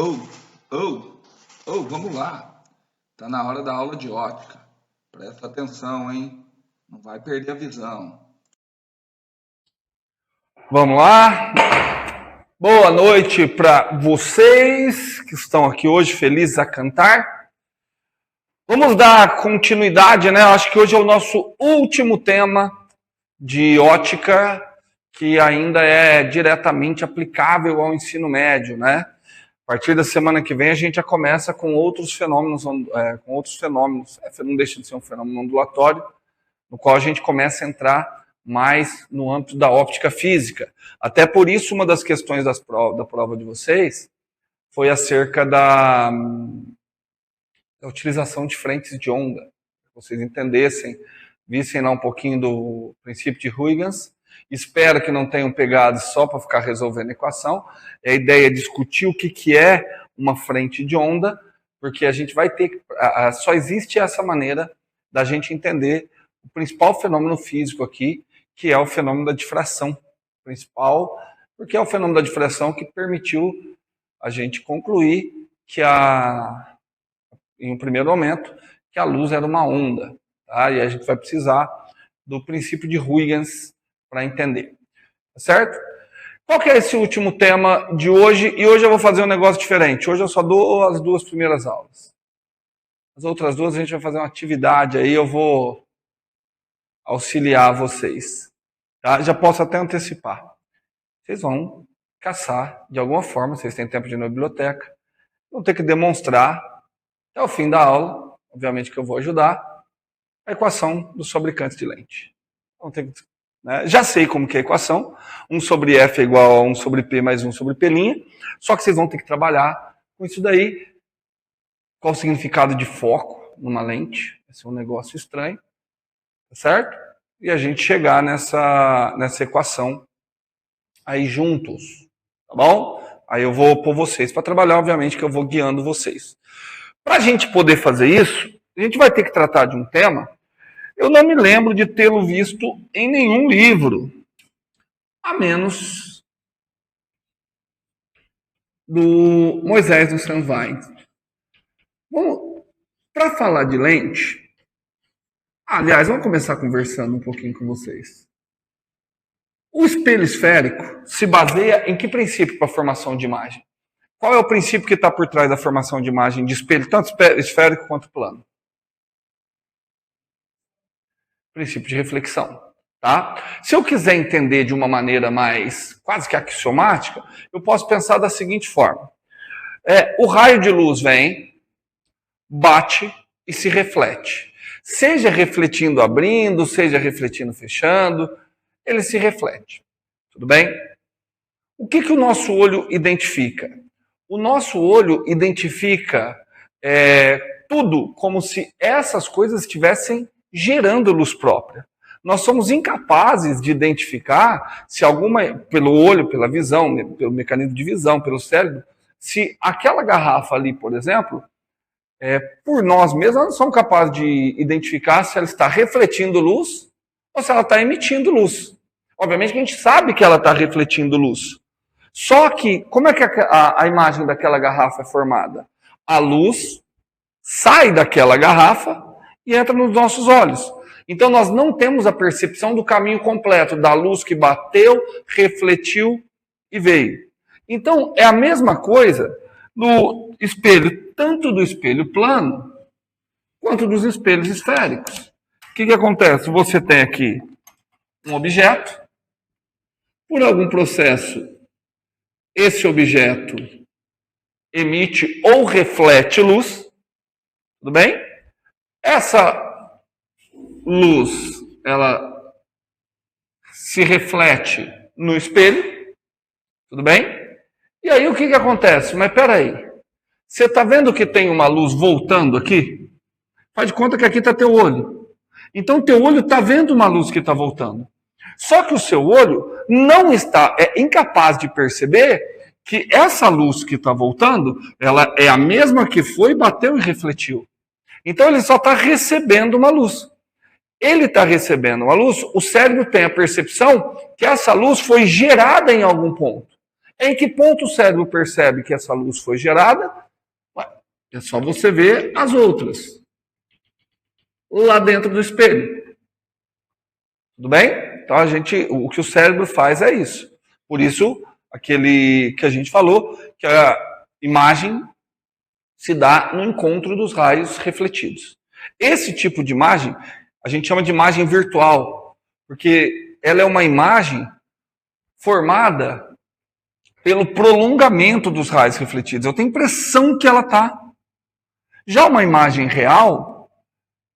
Ou, vamos lá. Tá na hora da aula de ótica. Presta atenção, hein? Não vai perder a visão. Vamos lá. Boa noite para vocês que estão aqui hoje felizes a cantar. Vamos dar continuidade, né? Acho que hoje é o nosso último tema de ótica que ainda é diretamente aplicável ao ensino médio, né? A partir da semana que vem a gente já começa com outros fenômenos, não deixa de ser um fenômeno ondulatório, no qual a gente começa a entrar mais no âmbito da óptica física. Até por isso, uma das questões da prova de vocês foi acerca da utilização de frentes de onda. Para vocês entendessem, vissem lá um pouquinho do princípio de Huygens. Espero que não tenham pegado só para ficar resolvendo a equação. A ideia é discutir o que é uma frente de onda, porque a gente vai ter... Só existe essa maneira da gente entender o principal fenômeno físico aqui, que é o fenômeno da difração. Principal, porque é o fenômeno da difração que permitiu a gente concluir que em um primeiro momento, que a luz era uma onda. Tá? E a gente vai precisar do princípio de Huygens para entender. Tá certo? Qual que é esse último tema de hoje? E hoje eu vou fazer um negócio diferente. Hoje eu só dou as duas primeiras aulas. As outras duas a gente vai fazer uma atividade aí, eu vou auxiliar vocês. Tá? Já posso até antecipar. Vocês vão caçar, de alguma forma, vocês têm tempo de ir na biblioteca, vão ter que demonstrar, até o fim da aula, obviamente que eu vou ajudar, a equação dos fabricantes de lente. Vão ter que, né? Já sei como que é a equação, 1 sobre F é igual a 1 sobre P mais 1 sobre P', só que vocês vão ter que trabalhar com isso daí. Qual o significado de foco numa lente? Esse é um negócio estranho, tá certo? E a gente chegar nessa equação aí juntos, tá bom? Aí eu vou pôr vocês para trabalhar, obviamente que eu vou guiando vocês. Para a gente poder fazer isso, a gente vai ter que tratar de um tema. Eu não me lembro de tê-lo visto em nenhum livro, a menos do Moisés do Sanvai. Para falar de lente, aliás, vamos começar conversando um pouquinho com vocês. O espelho esférico se baseia em que princípio para a formação de imagem? Qual é o princípio que está por trás da formação de imagem de espelho, tanto esférico quanto plano? Princípio de reflexão. Tá? Se eu quiser entender de uma maneira mais quase que axiomática, eu posso pensar da seguinte forma. O raio de luz vem, bate e se reflete. Seja refletindo abrindo, seja refletindo fechando, ele se reflete. Tudo bem? O que o nosso olho identifica? O nosso olho identifica tudo como se essas coisas estivessem gerando luz própria. Nós somos incapazes de identificar se pelo olho, pela visão, pelo mecanismo de visão, pelo cérebro, se aquela garrafa ali, por exemplo, por nós mesmos, nós não somos capazes de identificar se ela está refletindo luz ou se ela está emitindo luz. Obviamente que a gente sabe que ela está refletindo luz. Só que, como é que a imagem daquela garrafa é formada? A luz sai daquela garrafa e entra nos nossos olhos. Então, nós não temos a percepção do caminho completo, da luz que bateu, refletiu e veio. Então, é a mesma coisa no espelho, tanto do espelho plano, quanto dos espelhos esféricos. O que acontece? Você tem aqui um objeto, por algum processo, esse objeto emite ou reflete luz, tudo bem? Essa luz, ela se reflete no espelho, tudo bem? E aí o que acontece? Mas peraí, você está vendo que tem uma luz voltando aqui? Faz de conta que aqui está teu olho. Então teu olho está vendo uma luz que está voltando. Só que o seu olho é incapaz de perceber que essa luz que está voltando, ela é a mesma que foi, bateu e refletiu. Então ele só está recebendo uma luz. Ele está recebendo uma luz, o cérebro tem a percepção que essa luz foi gerada em algum ponto. Em que ponto o cérebro percebe que essa luz foi gerada? Ué, é só você ver as outras. Lá dentro do espelho. Tudo bem? Então o que o cérebro faz é isso. Por isso, aquele que a gente falou, que a imagem se dá no encontro dos raios refletidos. Esse tipo de imagem, a gente chama de imagem virtual, porque ela é uma imagem formada pelo prolongamento dos raios refletidos. Eu tenho a impressão que ela está. Já uma imagem real,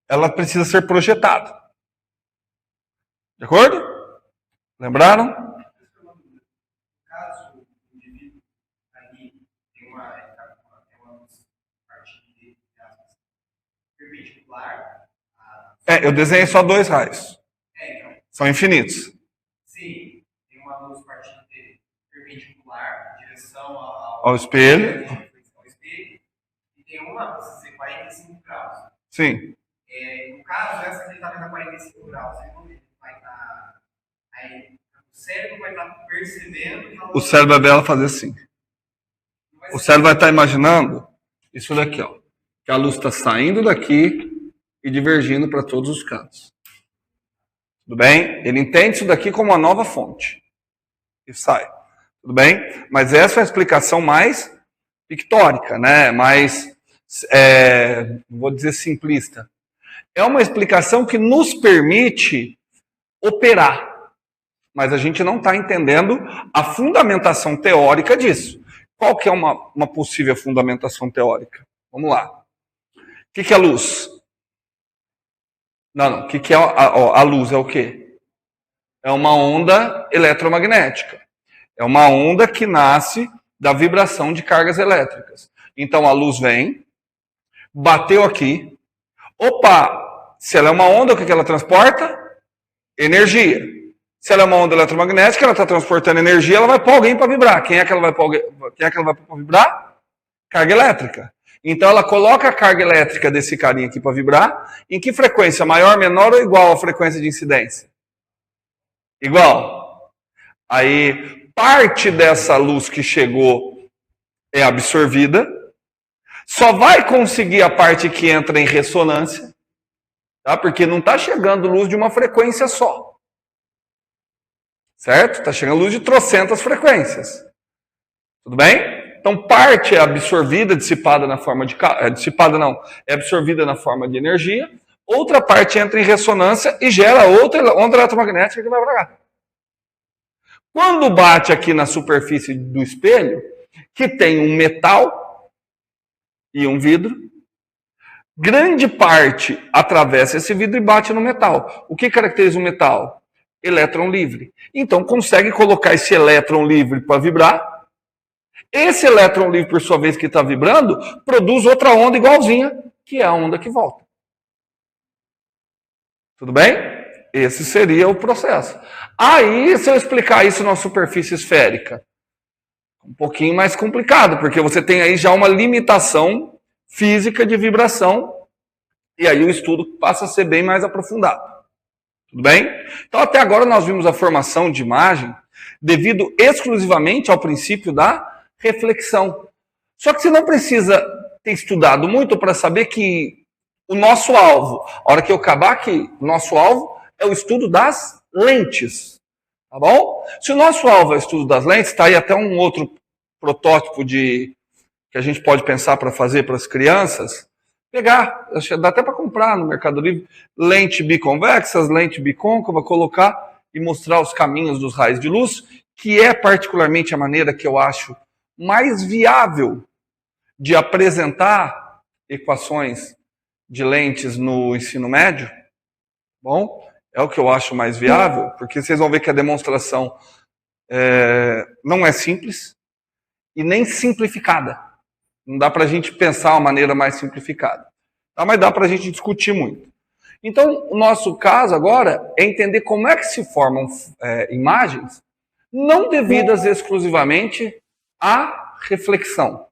ela precisa ser projetada. De acordo? Lembraram? Eu desenhei só 2 raios. São infinitos. Sim, tem uma luz partindo perpendicular em direção ao espelho. E tem uma, você 45 graus. Sim. No caso, essa que está vendo a 45 graus, ele vai estar. Aí, o cérebro vai estar percebendo. O cérebro dela fazer assim. O cérebro vai estar imaginando isso daqui, ó. Que a luz está saindo daqui e divergindo para todos os cantos. Tudo bem? Ele entende isso daqui como uma nova fonte. E sai. Tudo bem? Mas essa é a explicação mais pictórica, né? Mais, vou dizer, simplista. É uma explicação que nos permite operar. Mas a gente não está entendendo a fundamentação teórica disso. Qual que é uma possível fundamentação teórica? Vamos lá. O que é a luz? Não. O que é a luz? É o quê? É uma onda eletromagnética. É uma onda que nasce da vibração de cargas elétricas. Então a luz vem, bateu aqui. Opa! Se ela é uma onda, o que ela transporta? Energia. Se ela é uma onda eletromagnética, ela está transportando energia, ela vai para alguém para vibrar. Quem é que ela vai para vibrar? Carga elétrica. Então ela coloca a carga elétrica desse carinha aqui para vibrar. Em que frequência? Maior, menor ou igual à frequência de incidência? Igual. Aí parte dessa luz que chegou é absorvida. Só vai conseguir a parte que entra em ressonância. Tá? Porque não está chegando luz de uma frequência só. Certo? Está chegando luz de trocentas frequências. Tudo bem? Então, parte é absorvida, dissipada na forma de... dissipada não, é absorvida na forma de energia. Outra parte entra em ressonância e gera outra onda eletromagnética que vai para cá. Quando bate aqui na superfície do espelho, que tem um metal e um vidro, grande parte atravessa esse vidro e bate no metal. O que caracteriza o metal? Elétron livre. Então, consegue colocar esse elétron livre para vibrar. Esse elétron livre, por sua vez, que está vibrando, produz outra onda igualzinha, que é a onda que volta. Tudo bem? Esse seria o processo. Aí, se eu explicar isso na superfície esférica, um pouquinho mais complicado, porque você tem aí já uma limitação física de vibração, e aí o estudo passa a ser bem mais aprofundado. Tudo bem? Então, até agora nós vimos a formação de imagem devido exclusivamente ao princípio da reflexão. Só que você não precisa ter estudado muito para saber que o nosso alvo, a hora que eu acabar aqui, o nosso alvo é o estudo das lentes. Tá bom? Se o nosso alvo é o estudo das lentes, está aí até um outro protótipo que a gente pode pensar para fazer para as crianças. Pegar, dá até para comprar no Mercado Livre, lente biconvexas, lente bicôncava, colocar e mostrar os caminhos dos raios de luz, que é particularmente a maneira que eu acho mais viável de apresentar equações de lentes no ensino médio. Bom, é o que eu acho mais viável, porque vocês vão ver que a demonstração não é simples e nem simplificada. Não dá para a gente pensar uma maneira mais simplificada. Tá? Mas dá para a gente discutir muito. Então, o nosso caso agora é entender como é que se formam imagens não devidas exclusivamente à reflexão.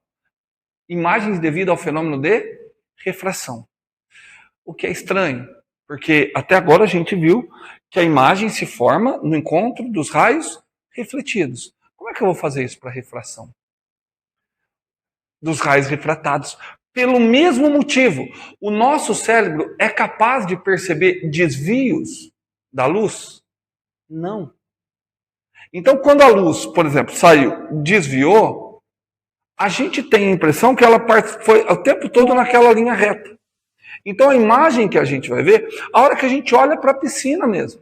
Imagens devidas ao fenômeno de refração. O que é estranho, porque até agora a gente viu que a imagem se forma no encontro dos raios refletidos. Como Como é que eu vou fazer isso para refração? Dos raios refratados. Pelo mesmo motivo, o nosso cérebro é capaz de perceber desvios da luz? Não. Então, quando a luz, por exemplo, saiu, desviou, a gente tem a impressão que ela foi o tempo todo naquela linha reta. Então, a imagem que a gente vai ver, a hora que a gente olha para a piscina mesmo.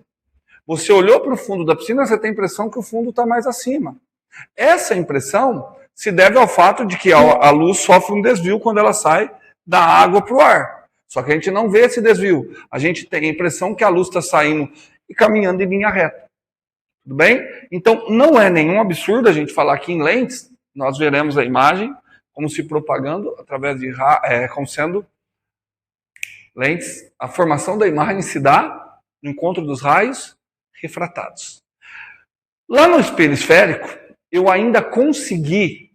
Você olhou para o fundo da piscina, você tem a impressão que o fundo está mais acima. Essa impressão se deve ao fato de que a luz sofre um desvio quando ela sai da água para o ar. Só que a gente não vê esse desvio. A gente tem a impressão que a luz está saindo e caminhando em linha reta. Tudo bem? Então, não é nenhum absurdo a gente falar que em lentes, nós veremos a imagem como se propagando através de como sendo lentes. A formação da imagem se dá no encontro dos raios refratados. Lá no espelho esférico, eu ainda consegui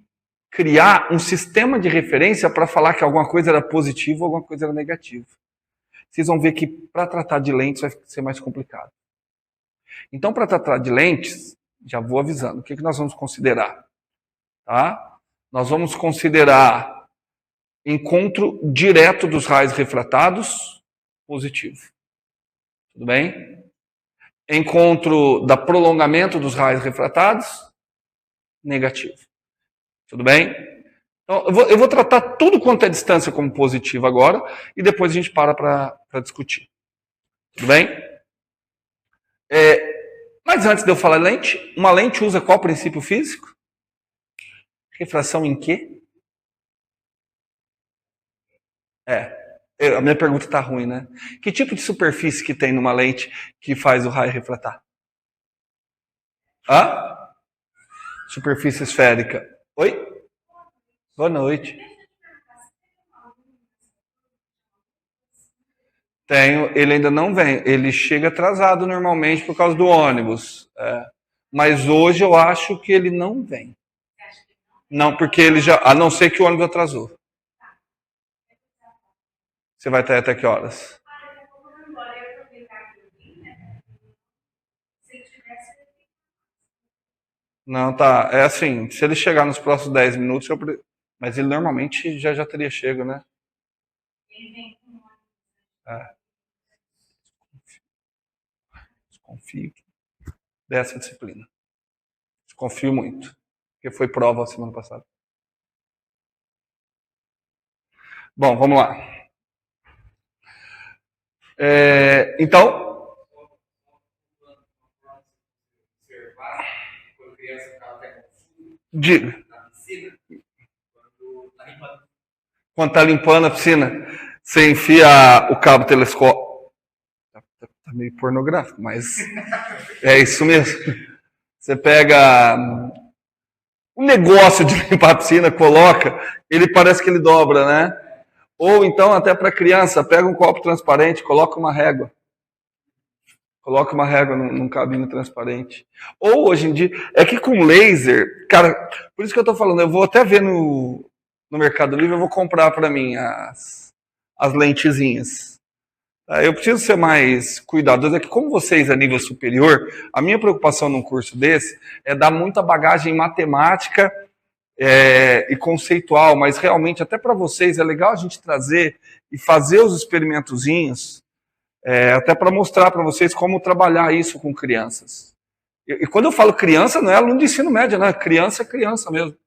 criar um sistema de referência para falar que alguma coisa era positiva ou alguma coisa era negativa. Vocês vão ver que para tratar de lentes vai ser mais complicado. Então, para tratar de lentes, já vou avisando, o que nós vamos considerar? Tá? Nós vamos considerar encontro direto dos raios refratados, positivo. Tudo bem? Encontro da prolongamento dos raios refratados, negativo. Tudo bem? Então, eu vou tratar tudo quanto é distância como positivo agora, e depois a gente para discutir. Tudo bem? Mas antes de eu falar lente, uma lente usa qual princípio físico? Refração em quê? A minha pergunta está ruim, né? Que tipo de superfície que tem numa lente que faz o raio refratar? Hã? Superfície esférica. Oi? Boa noite. Tenho, ele ainda não vem. Ele chega atrasado normalmente por causa do ônibus. Mas hoje eu acho que ele não vem. Não, porque ele já. A não ser que o ônibus atrasou. Você vai até que horas? Não, tá. É assim, se ele chegar nos próximos 10 minutos, mas ele normalmente já teria chego, né? Desconfio dessa disciplina. Desconfio muito. Porque foi prova a semana passada. Bom, vamos lá. Então. Diga. Quando está limpando a piscina, você enfia o cabo telescópico. Tá meio pornográfico, mas é isso mesmo. Você pega um negócio de limpar a piscina, coloca, ele parece que ele dobra, né? Ou então, até para criança, pega um copo transparente, coloca uma régua. Coloca uma régua num cabinho transparente. Ou, hoje em dia, é que com laser, cara, por isso que eu tô falando, eu vou até ver no Mercado Livre, eu vou comprar para mim as lentezinhas. Eu preciso ser mais cuidadoso. É que, como vocês a nível superior, a minha preocupação num curso desse é dar muita bagagem matemática e conceitual, mas realmente, até para vocês, é legal a gente trazer e fazer os experimentozinhos, até para mostrar para vocês como trabalhar isso com crianças. E quando eu falo criança, não é aluno de ensino médio, não é criança, é criança mesmo.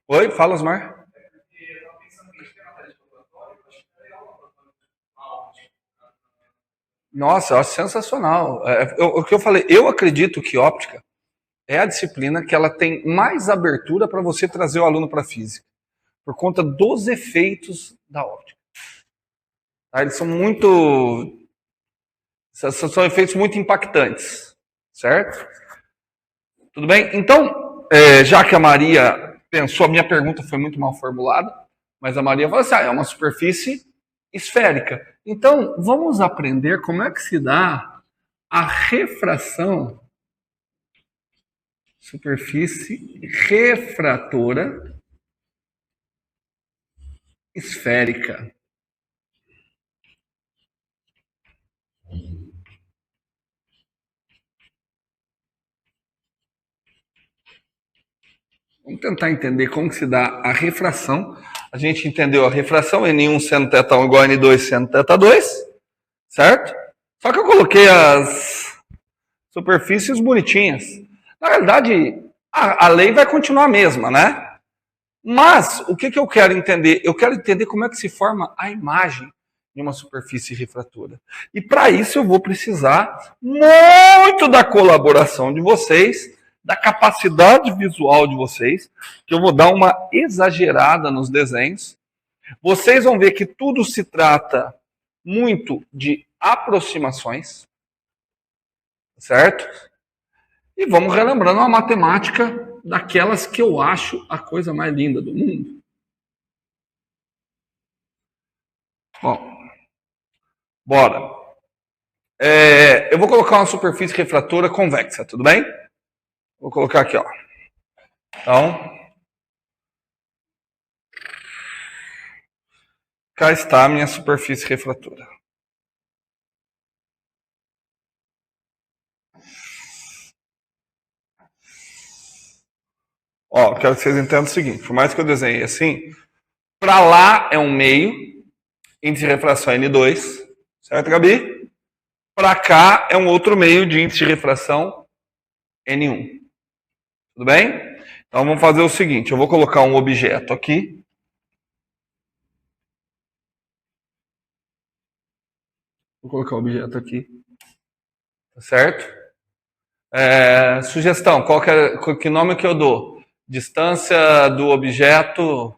Oi, fala, Osmar. Nossa, eu acho sensacional. O que eu falei, eu acredito que óptica é a disciplina que ela tem mais abertura para você trazer o aluno para a física, por conta dos efeitos da óptica. Eles são são efeitos muito impactantes, certo? Tudo bem? Então, já que a Maria pensou, a minha pergunta foi muito mal formulada, mas a Maria falou assim, é uma superfície esférica. Então, vamos aprender como é que se dá a refração, superfície refratora esférica. Vamos tentar entender como que se dá a refração. A gente entendeu a refração, N1 sendo θ1 igual a N2 sendo θ2, certo? Só que eu coloquei as superfícies bonitinhas. Na realidade, a lei vai continuar a mesma, né? Mas, o que eu quero entender? Eu quero entender como é que se forma a imagem de uma superfície refratora. E para isso eu vou precisar muito da colaboração de vocês, da capacidade visual de vocês, que eu vou dar uma exagerada nos desenhos. Vocês vão ver que tudo se trata muito de aproximações, certo? E vamos relembrando uma matemática daquelas que eu acho a coisa mais linda do mundo. Bom, bora. Eu vou colocar uma superfície refratora convexa, tudo bem? Vou colocar aqui, ó. Então, cá está a minha superfície refratora. Ó, quero que vocês entendam o seguinte, por mais que eu desenhe assim, para lá é um meio, índice de refração N2, certo, Gabi? Para cá é um outro meio de índice de refração N1. Tudo bem? Então vamos fazer o seguinte, eu vou colocar um objeto aqui. Vou colocar o objeto aqui. Tá certo? Sugestão, que nome que eu dou? Distância do objeto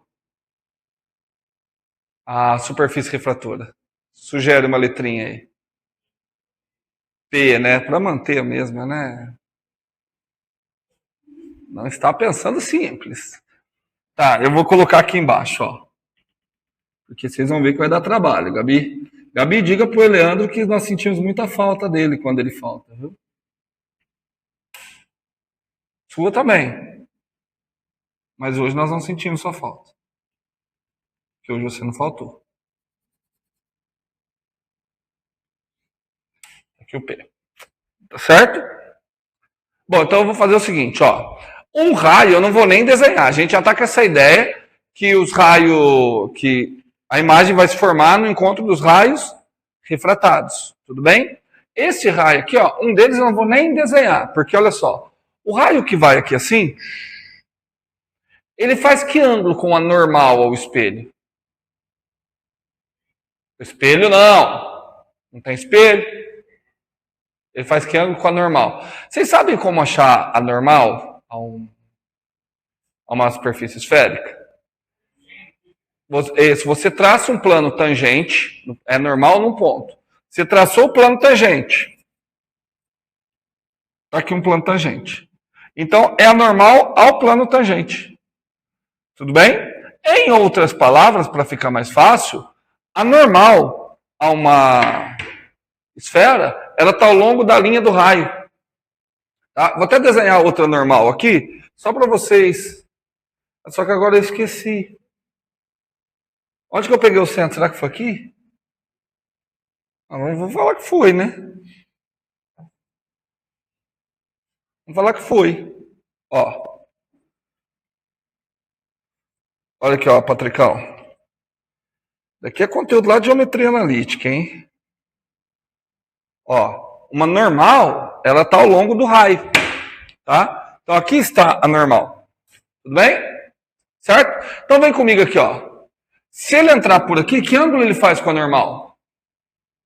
à superfície refratora. Sugere uma letrinha aí. P, né? Para manter a mesma, né? Não está pensando simples. Tá, eu vou colocar aqui embaixo, ó. Porque vocês vão ver que vai dar trabalho, Gabi. Gabi, diga pro Leandro que nós sentimos muita falta dele quando ele falta, viu? Sua também. Mas hoje nós não sentimos sua falta. Porque hoje você não faltou. Aqui o P. Tá certo? Bom, então eu vou fazer o seguinte, ó. Um raio eu não vou nem desenhar. A gente já tá com essa ideia que os raios, que a imagem vai se formar no encontro dos raios refratados. Tudo bem? Esse raio aqui, ó, um deles eu não vou nem desenhar, porque olha só, o raio que vai aqui assim, ele faz que ângulo com a normal ao espelho? O espelho não. Não tem espelho. Ele faz que ângulo com a normal. Vocês sabem como achar a normal a uma superfície esférica? Se você traça um plano tangente, é normal num ponto. Você traçou o plano tangente. Está aqui um plano tangente. Então, é a normal ao plano tangente. Tudo bem? Em outras palavras, para ficar mais fácil, a normal a uma esfera, ela está ao longo da linha do raio. Tá? Vou até desenhar outra normal aqui, só para vocês. Só que agora eu esqueci. Onde que eu peguei o centro? Será que foi aqui? Vou falar que foi, né? Vamos falar que foi. Ó. Olha aqui, ó, Patricão. Daqui é conteúdo lá de geometria analítica, hein? Ó, uma normal, ela está ao longo do raio, tá? Então aqui está a normal. Tudo bem? Certo? Então vem comigo aqui, ó. Se ele entrar por aqui, que ângulo ele faz com a normal?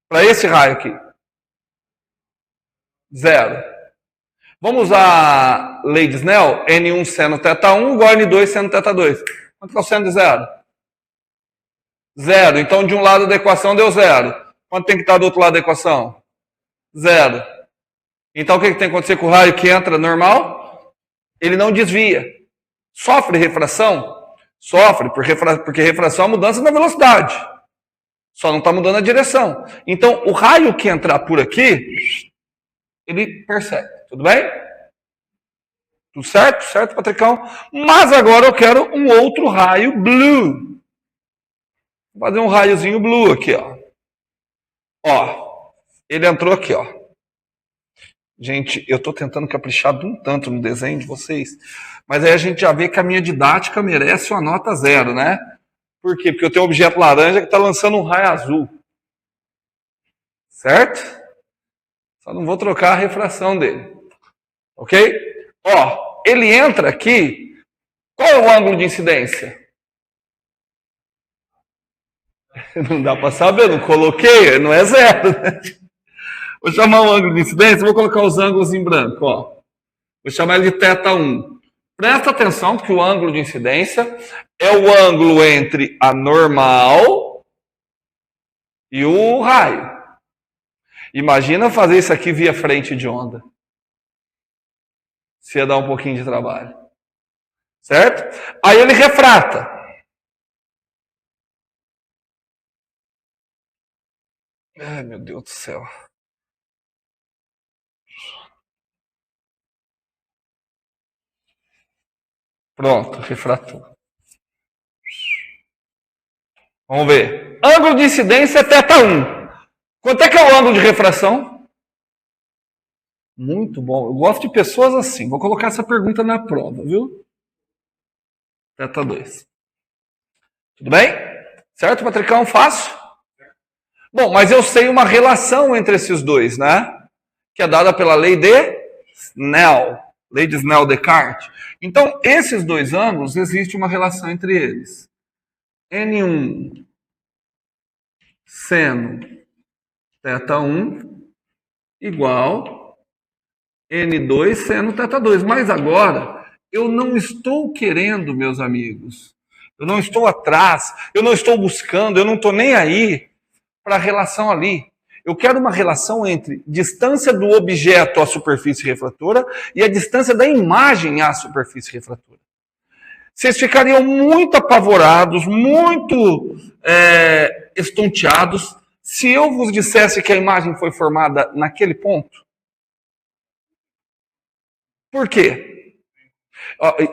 Para esse raio aqui. 0. Vamos usar a lei de Snell? N1 seno θ1 igual a N2 seno θ2. Quanto é o seno de 0? 0. Então, de um lado da equação deu 0. Quanto tem que estar do outro lado da equação? 0. Então, o que tem que acontecer com o raio que entra normal? Ele não desvia. Sofre refração? Sofre, porque refração é mudança na velocidade. Só não está mudando a direção. Então, o raio que entrar por aqui, ele percebe. Tudo bem? Tudo certo? Certo, Patricão? Mas agora eu quero um outro raio blue. Vou fazer um raiozinho blue aqui, ó. Ó, ele entrou aqui, ó. Gente, eu estou tentando caprichar de um tanto no desenho de vocês, mas aí a gente já vê que a minha didática merece uma nota 0, né? Por quê? Porque eu tenho um objeto laranja que está lançando um raio azul. Certo? Só não vou trocar a refração dele. Ok? Ó, ele entra aqui. Qual é o ângulo de incidência? Não dá para saber, não coloquei, não é 0, né? Vou chamar o ângulo de incidência, vou colocar os ângulos em branco, ó. Vou chamar ele de θ1. Presta atenção que o ângulo de incidência é o ângulo entre a normal e o raio. Imagina fazer isso aqui via frente de onda. Se ia dar um pouquinho de trabalho. Certo? Aí ele refrata. Ai, meu Deus do céu. Pronto, refratou. Vamos ver. Ângulo de incidência é θ1. Quanto é que é o ângulo de refração? Muito bom. Eu gosto de pessoas assim. Vou colocar essa pergunta na prova, viu? θ2. Tudo bem? Certo, Patricão? Fácil? Bom, mas eu sei uma relação entre esses dois, né? Que é dada pela lei de Snell. Lei de Snell-Descartes. Então, esses dois ângulos, existe uma relação entre eles. N1 seno θ1 igual N2 seno θ2. Mas agora, eu não estou querendo, meus amigos. Eu não estou atrás, eu não estou buscando, eu não estou nem aí para a relação ali. Eu quero uma relação entre distância do objeto à superfície refratora e a distância da imagem à superfície refratora. Vocês ficariam muito apavorados, muito estonteados, se eu vos dissesse que a imagem foi formada naquele ponto. Por quê?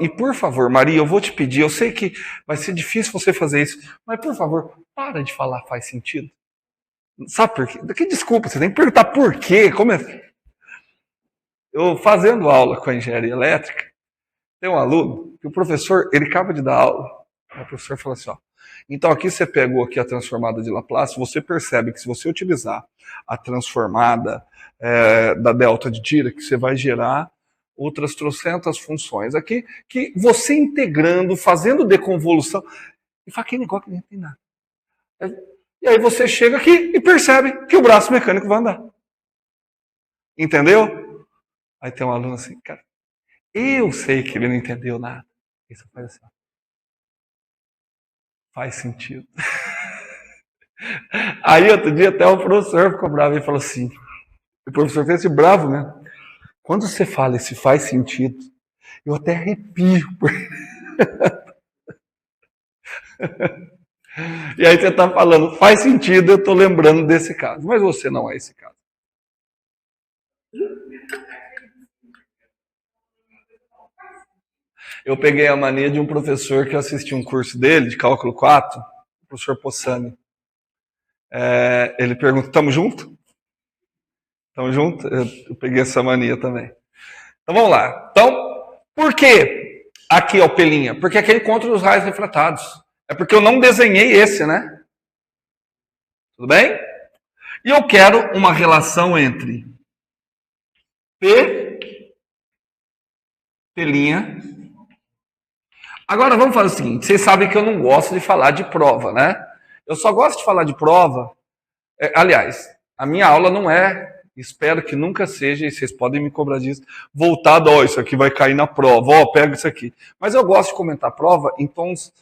E por favor, Maria, eu vou te pedir, eu sei que vai ser difícil você fazer isso, mas por favor, para de falar faz sentido. Sabe por quê? Que desculpa, você tem que perguntar por quê. Como é? Eu fazendo aula com a engenharia elétrica, tem um aluno que o professor, ele acaba de dar aula. O professor falou assim, ó, então aqui você pegou aqui a transformada de Laplace, você percebe que se você utilizar a transformada da delta de Dirac, você vai gerar outras trocentas funções aqui, que você integrando, fazendo deconvolução, e faz aquele negócio que nem tem nada. E aí você chega aqui e percebe que o braço mecânico vai andar. Entendeu? Aí tem um aluno assim, cara, eu sei que ele não entendeu nada. Isso faz assim, ó. Faz sentido. Aí outro dia até o professor ficou bravo e falou assim, o professor fez esse bravo, né? Quando você fala esse faz sentido, eu até arrepio. E aí você está falando, faz sentido, eu estou lembrando desse caso. Mas você não é esse caso. Eu peguei a mania de um professor que eu assisti um curso dele, de cálculo 4, o professor Possani. Ele pergunta, estamos juntos? Estamos juntos? Eu peguei essa mania também. Então vamos lá. Então, por que aqui é o pelinha? Porque aqui ele contra os raios refratados. É porque eu não desenhei esse, né? Tudo bem? E eu quero uma relação entre P, pelinha. Agora vamos fazer o seguinte, vocês sabem que eu não gosto de falar de prova, né? Eu só gosto de falar de prova, aliás, a minha aula não é, espero que nunca seja, e vocês podem me cobrar disso, voltado, ó, isso aqui vai cair na prova, ó, pega isso aqui. Mas eu gosto de comentar a prova em tons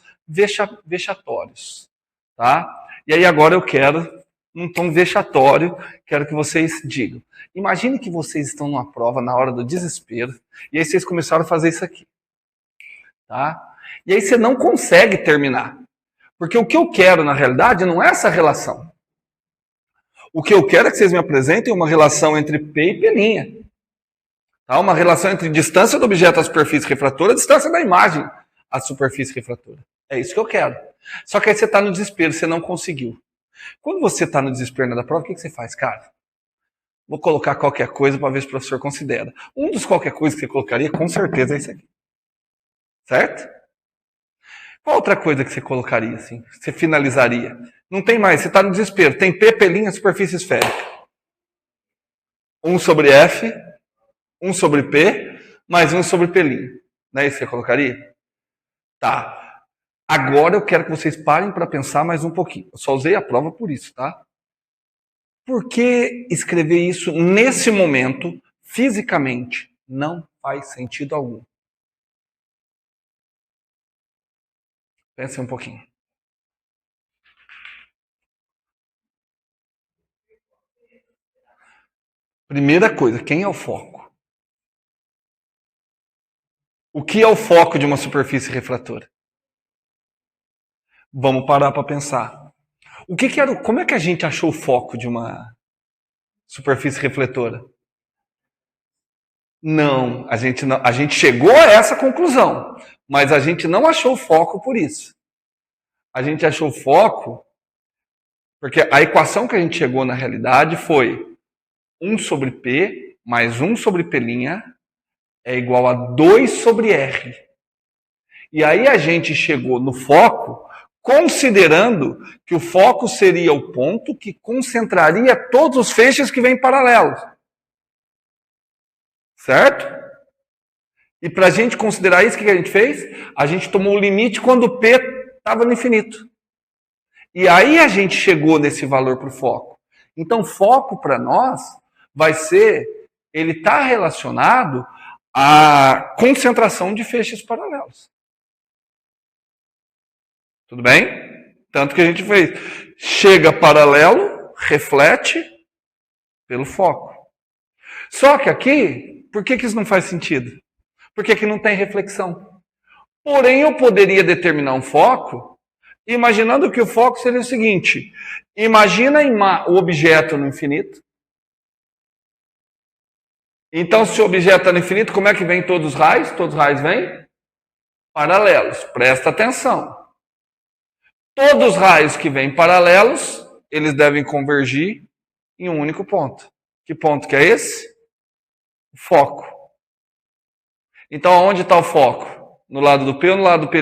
vexatórios, tá? E aí agora eu quero, num tom vexatório, quero que vocês digam. Imagine que vocês estão numa prova na hora do desespero, e aí vocês começaram a fazer isso aqui, tá? E aí você não consegue terminar. Porque o que eu quero, na realidade, não é essa relação. O que eu quero é que vocês me apresentem uma relação entre P e pelinha. Tá? Uma relação entre distância do objeto à superfície refratora e distância da imagem à superfície refratora. É isso que eu quero. Só que aí você está no desespero, você não conseguiu. Quando você está no desespero da prova, o que você faz, cara? Vou colocar qualquer coisa para ver se o professor considera. Um dos qualquer coisa que você colocaria, com certeza, é esse aqui. Certo? Qual outra coisa que você colocaria, assim? Você finalizaria? Não tem mais, você está no desespero. Tem P, pelinha, superfície esférica. 1 sobre F, 1 sobre P, mais 1 sobre pelinha. Não é isso que você colocaria? Tá. Agora eu quero que vocês parem para pensar mais um pouquinho. Eu só usei a prova por isso, tá? Por que escrever isso nesse momento, fisicamente, não faz sentido algum? Pense um pouquinho. Primeira coisa, quem é o foco? O que é o foco de uma superfície refratora? Vamos parar para pensar. Como é que a gente achou o foco de uma superfície refletora? Não, a gente chegou a essa conclusão, mas a gente não achou o foco por isso. A gente achou o foco porque a equação que a gente chegou na realidade foi 1 sobre P mais 1 sobre P' é igual a 2 sobre R. E aí a gente chegou no foco considerando que o foco seria o ponto que concentraria todos os feixes que vêm paralelos. Certo? E para a gente considerar isso, o que a gente fez? A gente tomou o limite quando o P estava no infinito. E aí a gente chegou nesse valor para o foco. Então, foco para nós vai ser, ele está relacionado à concentração de feixes paralelos. Tudo bem? Tanto que a gente fez. Chega paralelo, reflete pelo foco. Só que aqui, por que isso não faz sentido? Porque aqui não tem reflexão. Porém, eu poderia determinar um foco, imaginando que o foco seria o seguinte. Imagina o objeto no infinito. Então, se o objeto está no infinito, como é que vem todos os raios? Todos os raios vêm paralelos. Presta atenção. Todos os raios que vêm paralelos, eles devem convergir em um único ponto. Que ponto que é esse? O foco. Então, onde está o foco? No lado do P ou no lado do P'?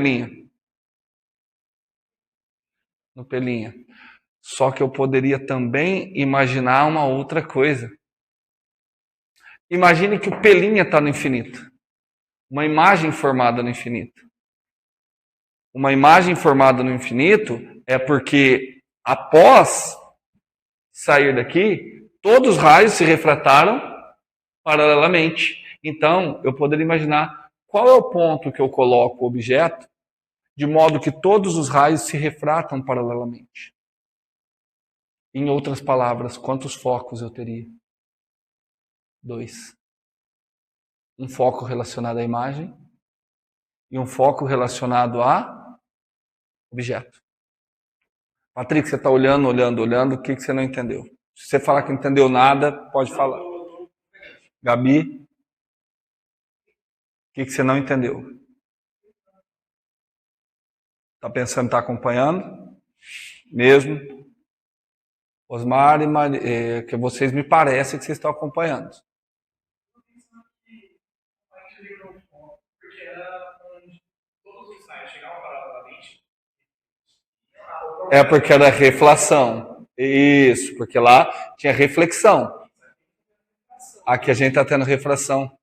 No P'. Só que eu poderia também imaginar uma outra coisa. Imagine que o P' está no infinito. Uma imagem formada no infinito. Uma imagem formada no infinito é porque, após sair daqui, todos os raios se refrataram paralelamente. Então, eu poderia imaginar qual é o ponto que eu coloco o objeto, de modo que todos os raios se refratam paralelamente. Em outras palavras, quantos focos eu teria? 2. Um foco relacionado à imagem e um foco relacionado a objeto. Patrick, você está olhando, o que você não entendeu? Se você falar que não entendeu nada, pode falar. Gabi, o que você não entendeu? Está pensando em estar acompanhando? Mesmo? Osmar e Maria, que vocês me parecem que vocês estão acompanhando. É porque era reflação. Isso, porque lá tinha reflexão. Aqui a gente está tendo refração.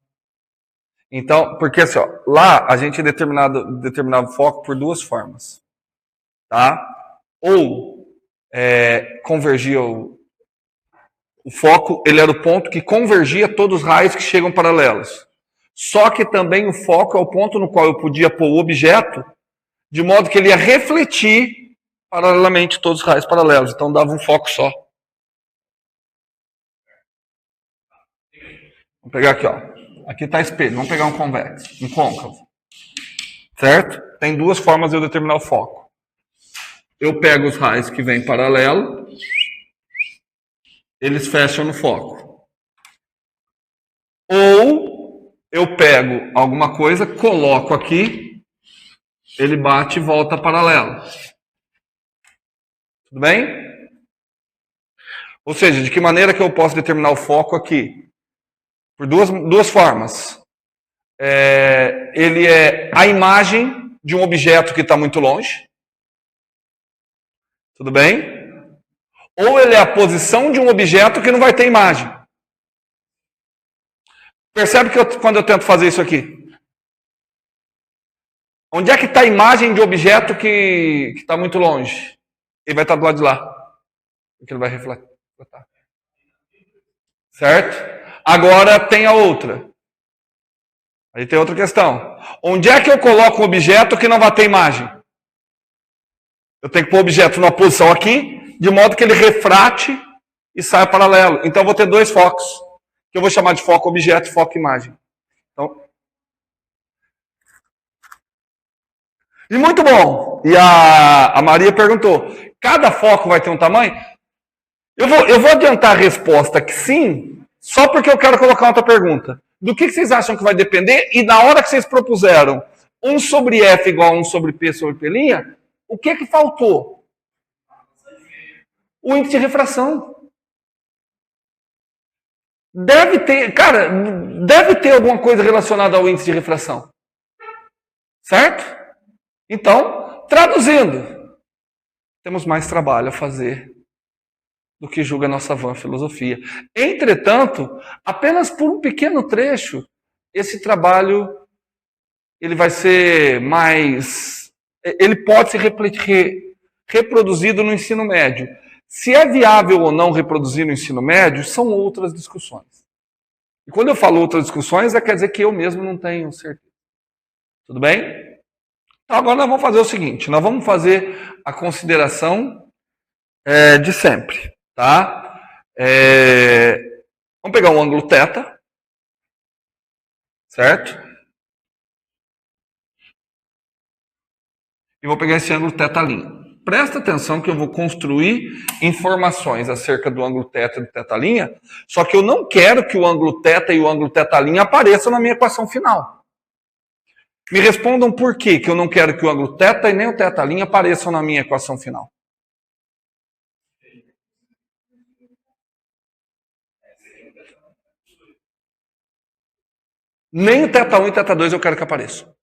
Então, porque assim, ó, lá a gente determinava o foco por duas formas. Tá? Ou convergia o foco, ele era o ponto que convergia todos os raios que chegam paralelos. Só que também o foco é o ponto no qual eu podia pôr o objeto, de modo que ele ia refletir paralelamente todos os raios paralelos. Então dava um foco só. Vamos pegar aqui, ó. Aqui está espelho. Vamos pegar um convexo, um côncavo. Certo? Tem duas formas de eu determinar o foco. Eu pego os raios que vêm paralelo, eles fecham no foco. Ou eu pego alguma coisa, coloco aqui, ele bate e volta paralelo. Tudo bem? Ou seja, de que maneira que eu posso determinar o foco aqui? Por duas formas. Ele é a imagem de um objeto que está muito longe. Tudo bem? Ou ele é a posição de um objeto que não vai ter imagem. Percebe que quando eu tento fazer isso aqui? Onde é que está a imagem de objeto que está muito longe? Ele vai estar do lado de lá. Porque ele vai refletir. Certo? Agora tem a outra. Aí tem outra questão. Onde é que eu coloco um objeto que não vai ter imagem? Eu tenho que pôr o objeto numa posição aqui, de modo que ele refrate e saia paralelo. Então eu vou ter dois focos, que eu vou chamar de foco objeto e foco imagem. Então, e muito bom. E a Maria perguntou, cada foco vai ter um tamanho? Eu vou adiantar a resposta que sim, só porque eu quero colocar outra pergunta. Do que vocês acham que vai depender? E na hora que vocês propuseram 1 sobre F igual a 1 sobre P sobre P', o que faltou? O índice de refração. Deve ter alguma coisa relacionada ao índice de refração. Certo? Então, traduzindo, temos mais trabalho a fazer do que julga a nossa vã filosofia. Entretanto, apenas por um pequeno trecho, esse trabalho ele vai ser mais... Ele pode ser reproduzido no ensino médio. Se é viável ou não reproduzir no ensino médio, são outras discussões. E quando eu falo outras discussões, quer dizer que eu mesmo não tenho certeza. Tudo bem? Então agora nós vamos fazer o seguinte, nós vamos fazer a consideração de sempre. Tá? Vamos pegar um ângulo θ, certo? E vou pegar esse ângulo θ'. Presta atenção que eu vou construir informações acerca do ângulo θ e do θ', só que eu não quero que o ângulo θ e o ângulo θ' apareçam na minha equação final. Me respondam por que eu não quero que o ângulo θ e nem o θ' apareçam na minha equação final. Nem o θ1 e θ2 eu quero que apareçam.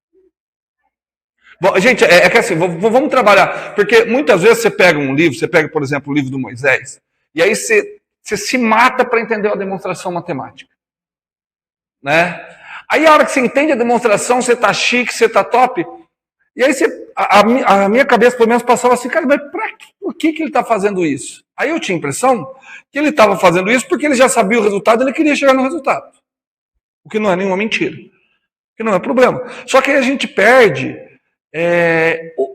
Bom, gente, é que assim, vamos trabalhar. Porque muitas vezes você pega um livro, você pega, por exemplo, o livro do Moisés, e aí você se mata para entender a demonstração matemática. Né? Aí a hora que você entende a demonstração, você tá chique, você tá top, e aí a minha cabeça pelo menos passava assim, cara, mas por que ele está fazendo isso? Aí eu tinha a impressão que ele estava fazendo isso porque ele já sabia o resultado, ele queria chegar no resultado. O que não é nenhuma mentira. O que não é problema. Só que aí a gente perde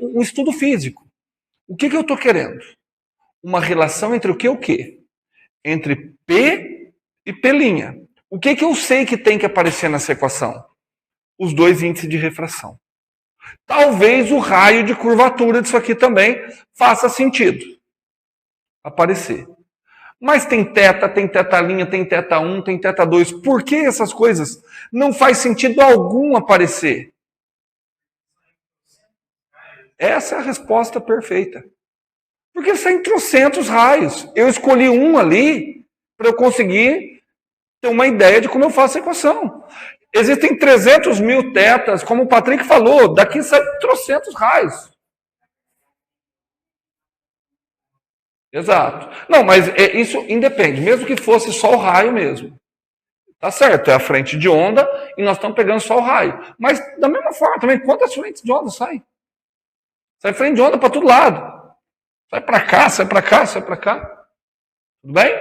um estudo físico. O que eu estou querendo? Uma relação entre o que e o quê? Entre P e P'. O que eu sei que tem que aparecer nessa equação? Os dois índices de refração. Talvez o raio de curvatura disso aqui também faça sentido aparecer. Mas tem θ, tem θ', tem θ1, tem θ2. Por que essas coisas não faz sentido algum aparecer? Essa é a resposta perfeita. Porque saem trocentos raios. Eu escolhi um ali para eu conseguir ter uma ideia de como eu faço a equação. Existem 300 mil tetas, como o Patrick falou, daqui saem trocentos raios. Exato. Não, mas isso independe, mesmo que fosse só o raio mesmo. Tá certo, é a frente de onda e nós estamos pegando só o raio. Mas da mesma forma também, quantas frentes de onda saem? Sai frente de onda para todo lado. Sai para cá, sai para cá, sai para cá. Tudo bem?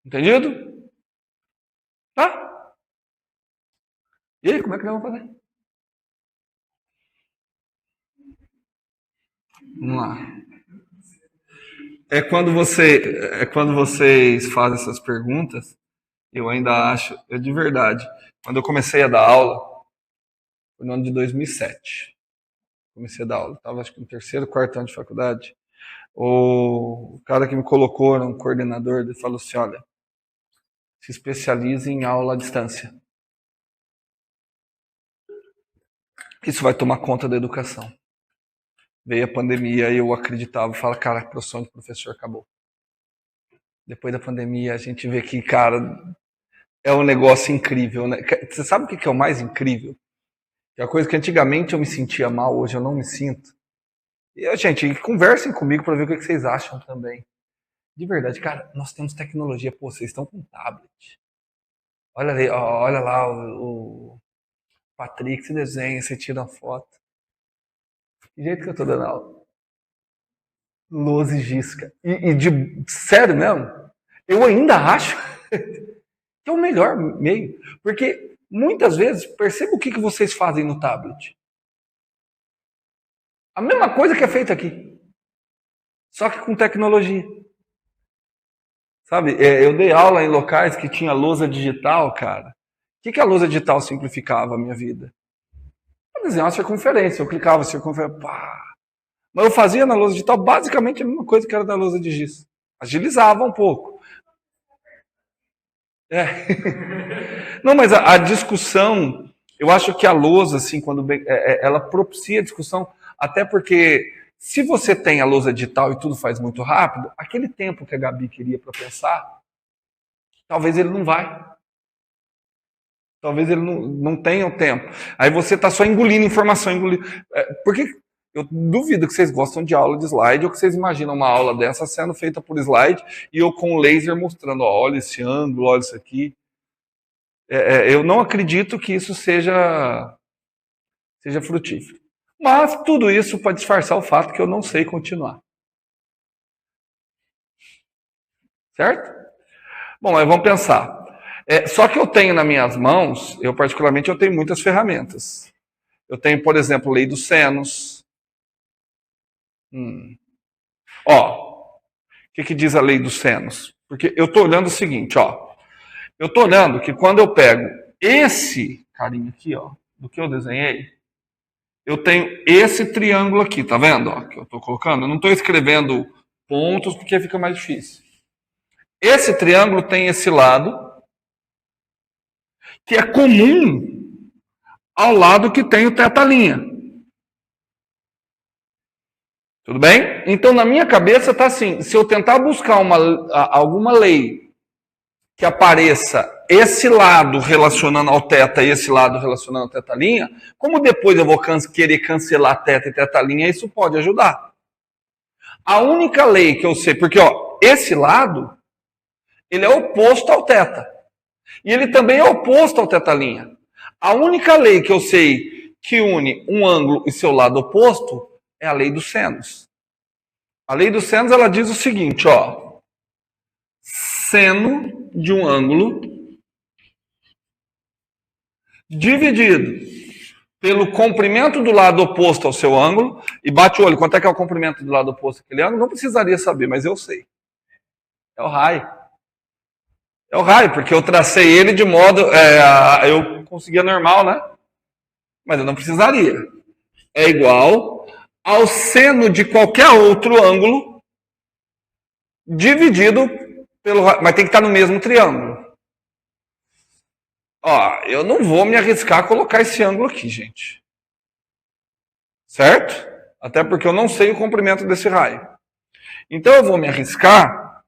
Entendido? Tá? E aí, como é que nós vamos fazer? Vamos lá. Quando vocês fazem essas perguntas, eu ainda acho, de verdade, quando eu comecei a dar aula, foi no ano de 2007. Comecei a dar aula, estava acho que no terceiro, quarto ano de faculdade. O cara que me colocou, era um coordenador, ele falou assim, olha, se especialize em aula à distância. Isso vai tomar conta da educação. Veio a pandemia e eu acreditava, fala, cara, a profissão de professor acabou. Depois da pandemia, a gente vê que, cara, é um negócio incrível, né? Você sabe o que é o mais incrível? Que é a coisa que antigamente eu me sentia mal, hoje eu não me sinto. E, gente, conversem comigo para ver o que vocês acham também. De verdade, cara, nós temos tecnologia. Pô, vocês estão com tablet. Olha ali, ó, olha lá o Patrick, se desenha, você tira uma foto. Que jeito que eu tô dando aula. Lousa e giz, cara. Sério mesmo? Eu ainda acho que é o melhor meio. Porque muitas vezes, perceba o que vocês fazem no tablet. A mesma coisa que é feita aqui. Só que com tecnologia. Sabe, eu dei aula em locais que tinha lousa digital, cara. O que a lousa digital simplificava a minha vida? Eu desenhava uma circunferência, eu clicava circunferência, pá. Mas eu fazia na lousa digital basicamente a mesma coisa que era da lousa de giz. Agilizava um pouco. É. Não, mas a discussão, eu acho que a lousa, assim, quando ela propicia a discussão, até porque se você tem a lousa digital e tudo faz muito rápido, aquele tempo que a Gabi queria para pensar, talvez ele não vai. Talvez ele não tenha o tempo. Aí você está só engolindo informação, engolindo. Porque eu duvido que vocês gostam de aula de slide ou que vocês imaginam uma aula dessa sendo feita por slide e eu com laser mostrando, ó, olha esse ângulo, olha isso aqui. Eu não acredito que isso seja frutífero. Mas tudo isso para disfarçar o fato que eu não sei continuar. Certo? Bom, aí vamos pensar. Só que eu tenho nas minhas mãos, eu particularmente, eu tenho muitas ferramentas. Eu tenho, por exemplo, lei dos senos. Ó, o que diz a lei dos senos? Porque eu estou olhando o seguinte, ó. Eu estou olhando que quando eu pego esse carinha aqui, ó, do que eu desenhei, eu tenho esse triângulo aqui, tá vendo? Ó, que eu estou colocando. Eu não estou escrevendo pontos porque fica mais difícil. Esse triângulo tem esse lado, que é comum ao lado que tem o teta-linha. Tudo bem? Então, na minha cabeça está assim, se eu tentar buscar alguma lei que apareça esse lado relacionando ao teta e esse lado relacionando ao teta-linha, como depois eu vou querer cancelar teta e teta-linha, isso pode ajudar. A única lei que eu sei, porque ó, esse lado, ele é oposto ao teta. E ele também é oposto ao teta-linha. A única lei que eu sei que une um ângulo e seu lado oposto é a lei dos senos. A lei dos senos, ela diz o seguinte, ó. Seno de um ângulo dividido pelo comprimento do lado oposto ao seu ângulo, e bate o olho, quanto é que é o comprimento do lado oposto àquele ângulo? Não precisaria saber, mas eu sei. É o raio. É o raio, porque eu tracei ele de modo... eu conseguia normal, né? Mas eu não precisaria. É igual ao seno de qualquer outro ângulo dividido pelo raio. Mas tem que estar no mesmo triângulo. Ó, eu não vou me arriscar a colocar esse ângulo aqui, gente. Certo? Até porque eu não sei o comprimento desse raio. Então eu vou me arriscar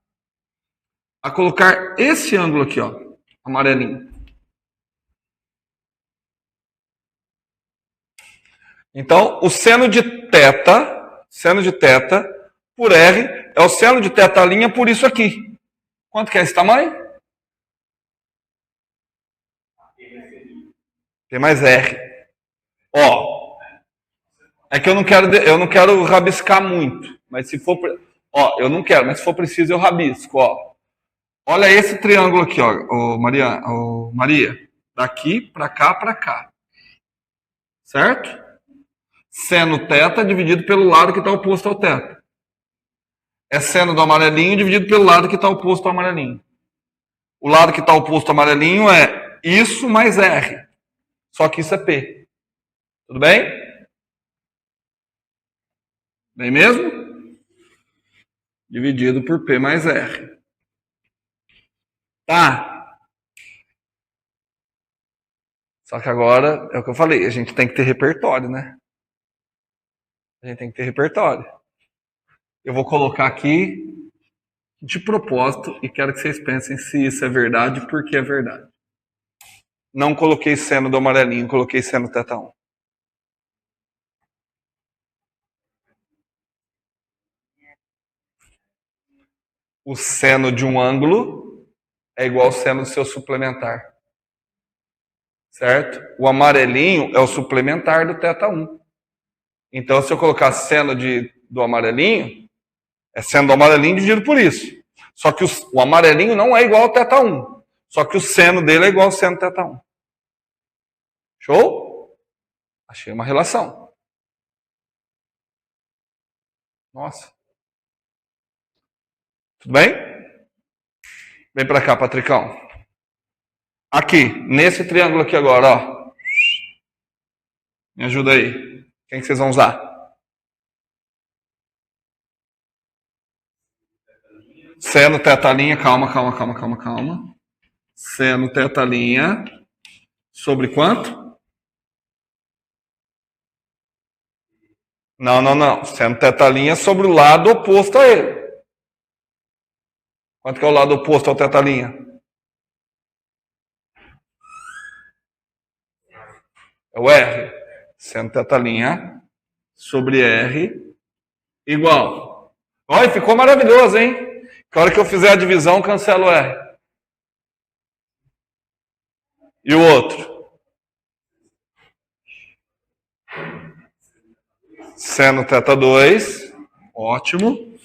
a colocar esse ângulo aqui, ó, amarelinho. Então, o seno de teta por R é o seno de teta' por isso aqui. Quanto que é esse tamanho? P mais R. Ó, é que eu não quero rabiscar muito, mas se for, ó, eu não quero, mas se for preciso eu rabisco, ó. Olha esse triângulo aqui, ó, Maria, daqui para cá. Certo? Seno teta dividido pelo lado que está oposto ao teta. É seno do amarelinho dividido pelo lado que está oposto ao amarelinho. O lado que está oposto ao amarelinho é isso mais R. Só que isso é P. Tudo bem? Bem mesmo? Dividido por P mais R. Tá. Só que agora, é o que eu falei, a gente tem que ter repertório, né? A gente tem que ter repertório. Eu vou colocar aqui de propósito, e quero que vocês pensem se isso é verdade e por que é verdade. Não coloquei seno do amarelinho, coloquei seno θ1. O seno de um ângulo é igual ao seno do seu suplementar. Certo? O amarelinho é o suplementar do θ1. Então, se eu colocar seno do amarelinho, é seno do amarelinho dividido por isso. Só que o amarelinho não é igual ao θ1. Só que o seno dele é igual ao seno θ1. Show? Achei uma relação. Nossa. Tudo bem? Vem para cá, Patricão. Aqui, nesse triângulo aqui agora, ó. Me ajuda aí. Quem que vocês vão usar? Seno θ', calma. Seno θ' sobre quanto? Não. Seno θ' sobre o lado oposto a ele. Quanto que é o lado oposto ao θ'? É o R. Seno θ' sobre R igual. Olha, ficou maravilhoso, hein? Que a hora que eu fizer a divisão, cancelo o R. E o outro? Seno θ2. Ótimo.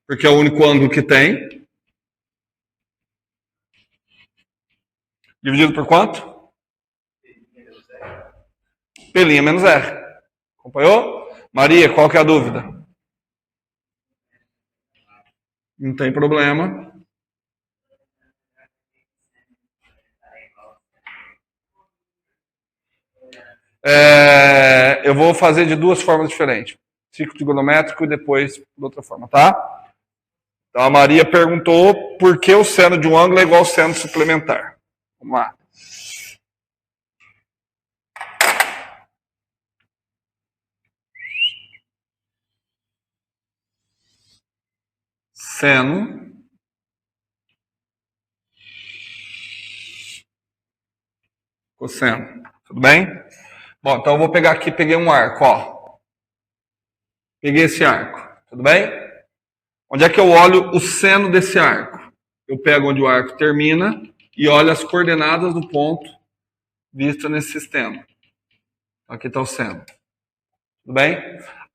Porque é o único ângulo que tem. Dividido por quanto? P' menos R. Acompanhou? Maria, qual que é a dúvida? Não tem problema. Eu vou fazer de duas formas diferentes. Ciclo trigonométrico e depois de outra forma, tá? Então a Maria perguntou por que o seno de um ângulo é igual ao seno suplementar. Vamos lá. Seno cosseno. Tudo bem? Bom, então eu vou pegar aqui, peguei um arco, ó. Peguei esse arco, tudo bem? Onde é que eu olho o seno desse arco? Eu pego onde o arco termina e olho as coordenadas do ponto visto nesse sistema. Aqui está o seno. Tudo bem?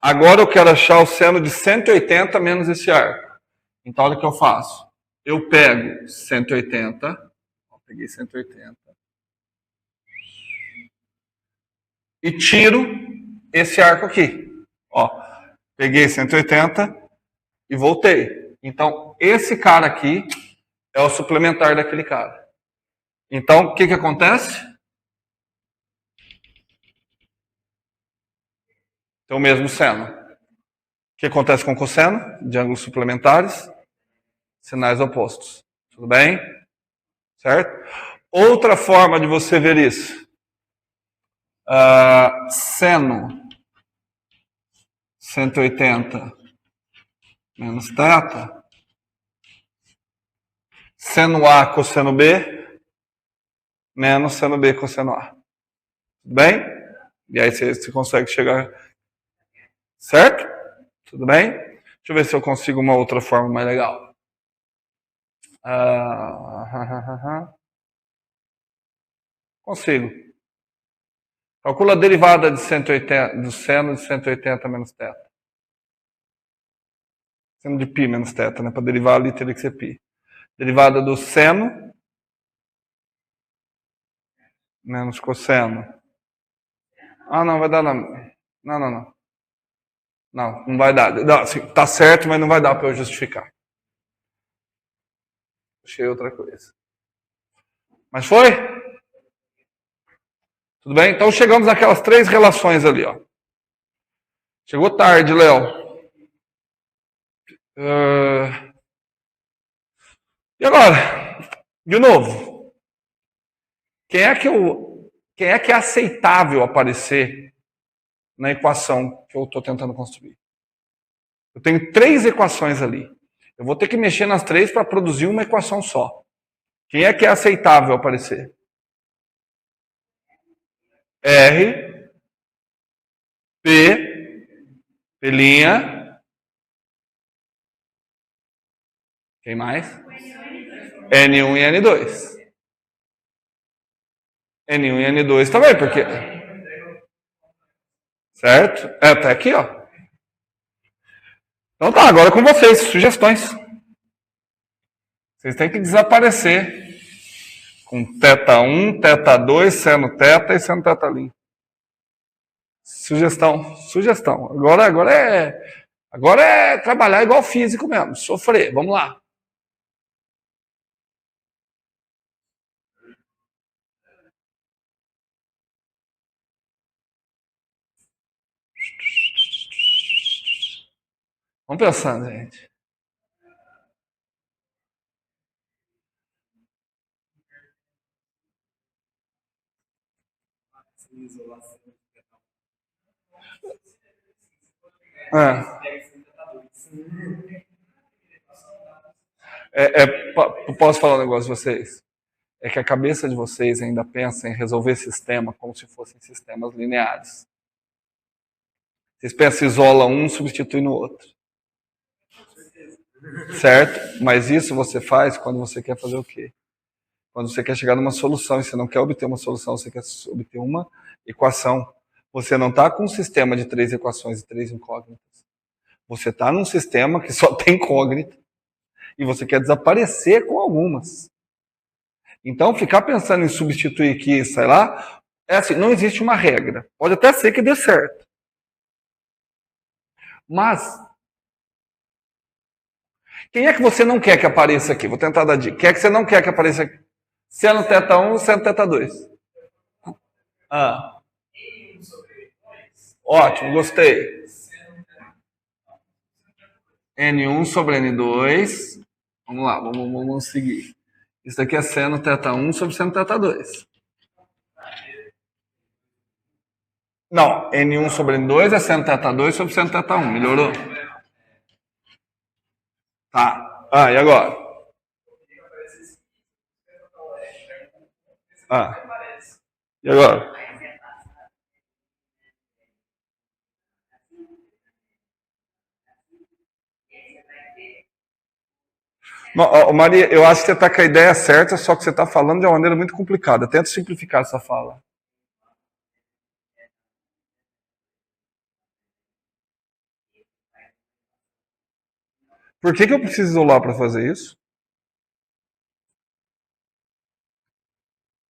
Agora eu quero achar o seno de 180 menos esse arco. Então olha o que eu faço. Eu pego 180, peguei 180, e tiro esse arco aqui. Ó, peguei 180 e voltei. Então, esse cara aqui é o suplementar daquele cara. Então, o que acontece? Tem o mesmo seno. O que acontece com o cosseno? De ângulos suplementares? Sinais opostos. Tudo bem? Certo? Outra forma de você ver isso. Seno 180 menos θ. Seno A cosseno B menos seno B cosseno A. Tudo bem? E aí você consegue chegar. Certo? Tudo bem? Deixa eu ver se eu consigo uma outra forma mais legal. Consigo. Calcula a derivada de 180, do seno de 180 menos θ. Seno de π menos θ, né? Para derivar ali teria que ser π. Derivada do seno menos cosseno. Não, vai dar não. Não vai dar. Não, assim, tá certo, mas não vai dar para eu justificar. Achei outra coisa. Mas foi? Tudo bem? Então chegamos naquelas três relações ali, ó. Chegou tarde, Léo. E agora? De novo. Quem é que é aceitável aparecer na equação que eu estou tentando construir? Eu tenho três equações ali. Eu vou ter que mexer nas três para produzir uma equação só. Quem é que é aceitável aparecer? R, P, P'A. Quem mais? N1 e N2. N1 e N2 também, porque... Certo? Tá aqui, ó. Então tá, agora com vocês, sugestões. Vocês têm que desaparecer com θ1, θ2, seno θ e seno θ'. Sugestão. Agora é trabalhar igual físico mesmo, sofrer. Vamos lá. Vamos pensando, gente. Posso falar um negócio de vocês? É que a cabeça de vocês ainda pensa em resolver sistema como se fossem sistemas lineares. Vocês pensam, isola um, substitui no outro. Certo? Mas isso você faz quando você quer fazer o quê? Quando você quer chegar numa solução e você não quer obter uma solução, você quer obter uma equação. Você não está com um sistema de 3 equações e 3 incógnitas. Você está num sistema que só tem incógnita e você quer desaparecer com algumas. Então, ficar pensando em substituir aqui, sei lá, é assim, não existe uma regra. Pode até ser que dê certo. Mas, quem é que você não quer que apareça aqui? Vou tentar dar dica. Quem é que você não quer que apareça aqui? Seno θ1 ou seno θ2? Ótimo, gostei. N1 sobre N2. Vamos lá, vamos seguir. Isso daqui é seno θ1 sobre seno θ2. Não, N1 sobre N2 é seno θ2 sobre seno θ1. Melhorou? Tá. E agora? E agora? Maria, eu acho que você está com a ideia certa, só que você está falando de uma maneira muito complicada. Tenta simplificar essa fala. Por que eu preciso isolar para fazer isso?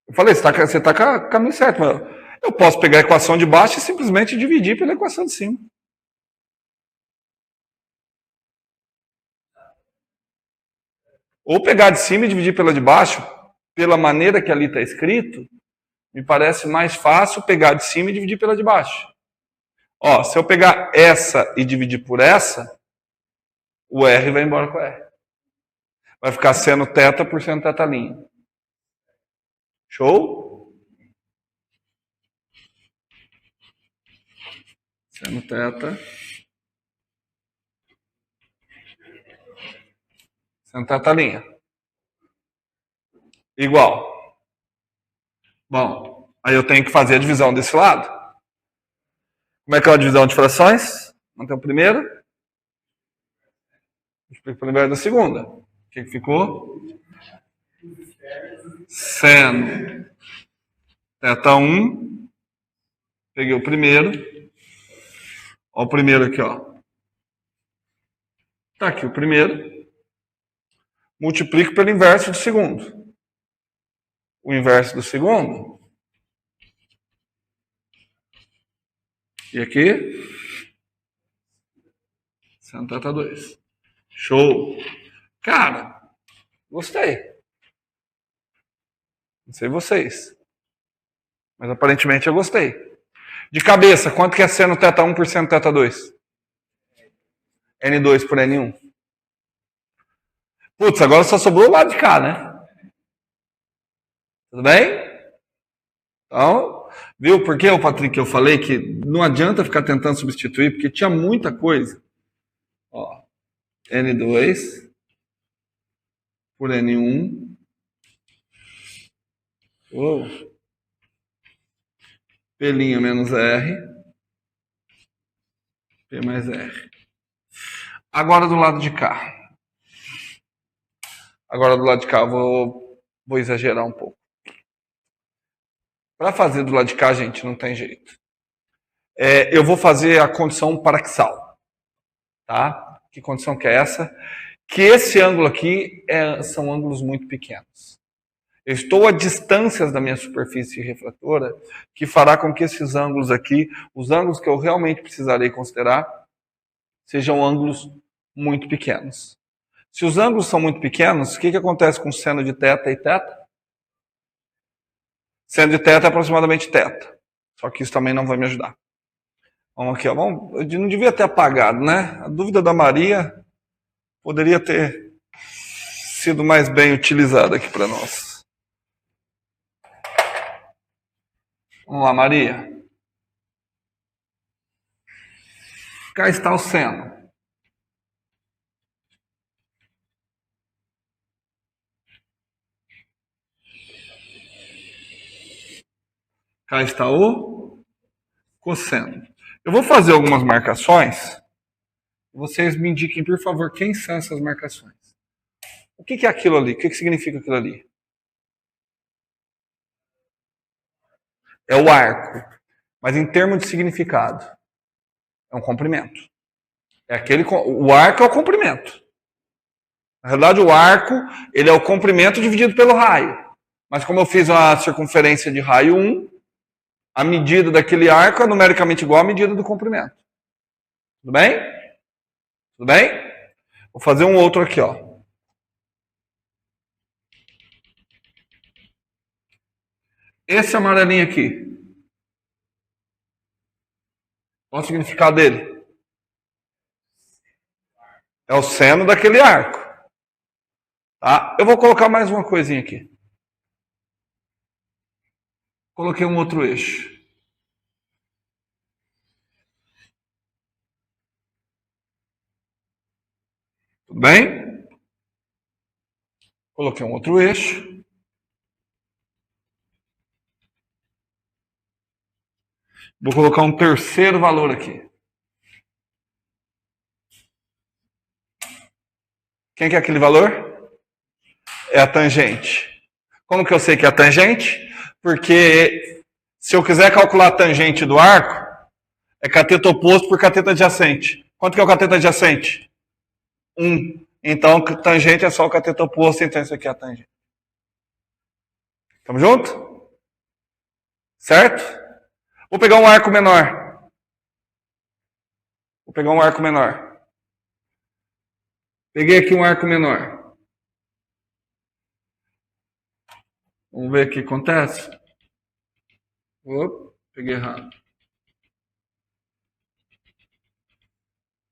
Eu falei, você está com o caminho certo, mas eu posso pegar a equação de baixo e simplesmente dividir pela equação de cima. Ou pegar de cima e dividir pela de baixo, pela maneira que ali está escrito, me parece mais fácil pegar de cima e dividir pela de baixo. Se eu pegar essa e dividir por essa, o R vai embora com R. Vai ficar seno θ por seno θ'A'. Show? Seno θ. Seno θ'A'. Igual. Bom, aí eu tenho que fazer a divisão desse lado. Como é que é a divisão de frações? Então, primeiro. Explico primeiro da segunda. O que ficou? Seno θ1. Peguei o primeiro. Olha o primeiro aqui, ó. Tá aqui o primeiro. Multiplico pelo inverso do segundo. O inverso do segundo. E aqui? Seno θ2. Show! Cara, gostei. Não sei vocês. Mas aparentemente eu gostei. De cabeça, quanto que é seno θ1 por seno θ2? N2 por N1. Putz, agora só sobrou o lado de cá, né? Tudo bem? Então, viu por que, Patrick, eu falei que não adianta ficar tentando substituir, porque tinha muita coisa. N2 por N1. P' menos R. P mais R. Agora do lado de cá. Agora do lado de cá eu vou exagerar um pouco. Para fazer do lado de cá, gente, não tem jeito. Eu vou fazer a condição paraxal. Tá? Que condição que é essa? Que esse ângulo aqui são ângulos muito pequenos. Eu estou a distâncias da minha superfície refratora, que fará com que esses ângulos aqui, os ângulos que eu realmente precisarei considerar, sejam ângulos muito pequenos. Se os ângulos são muito pequenos, o que acontece com seno de θ e θ? Seno de θ é aproximadamente θ. Só que isso também não vai me ajudar. Vamos aqui, ó. Eu não devia ter apagado, né? A dúvida da Maria poderia ter sido mais bem utilizada aqui para nós. Vamos lá, Maria. Cá está o seno. Cá está o cosseno. Eu vou fazer algumas marcações. Vocês me indiquem, por favor, quem são essas marcações. O que é aquilo ali? O que significa aquilo ali? É o arco. Mas em termos de significado, é um comprimento. O arco é o comprimento. Na realidade, o arco ele é o comprimento dividido pelo raio. Mas como eu fiz uma circunferência de raio 1, a medida daquele arco é numericamente igual à medida do comprimento. Tudo bem? Tudo bem? Vou fazer um outro aqui, ó. Esse amarelinho aqui. Qual o significado dele? É o seno daquele arco. Tá? Eu vou colocar mais uma coisinha aqui. Coloquei um outro eixo. Tudo bem? Coloquei um outro eixo. Vou colocar um terceiro valor aqui. Quem que é aquele valor? É a tangente. Como que eu sei que é a tangente? Porque se eu quiser calcular a tangente do arco, é cateto oposto por cateto adjacente. Quanto que é o cateto adjacente? 1. Então, tangente é só o cateto oposto, então isso aqui é a tangente. Tamo junto? Certo? Vou pegar um arco menor. Peguei aqui um arco menor. Vamos ver o que acontece. Opa, peguei errado.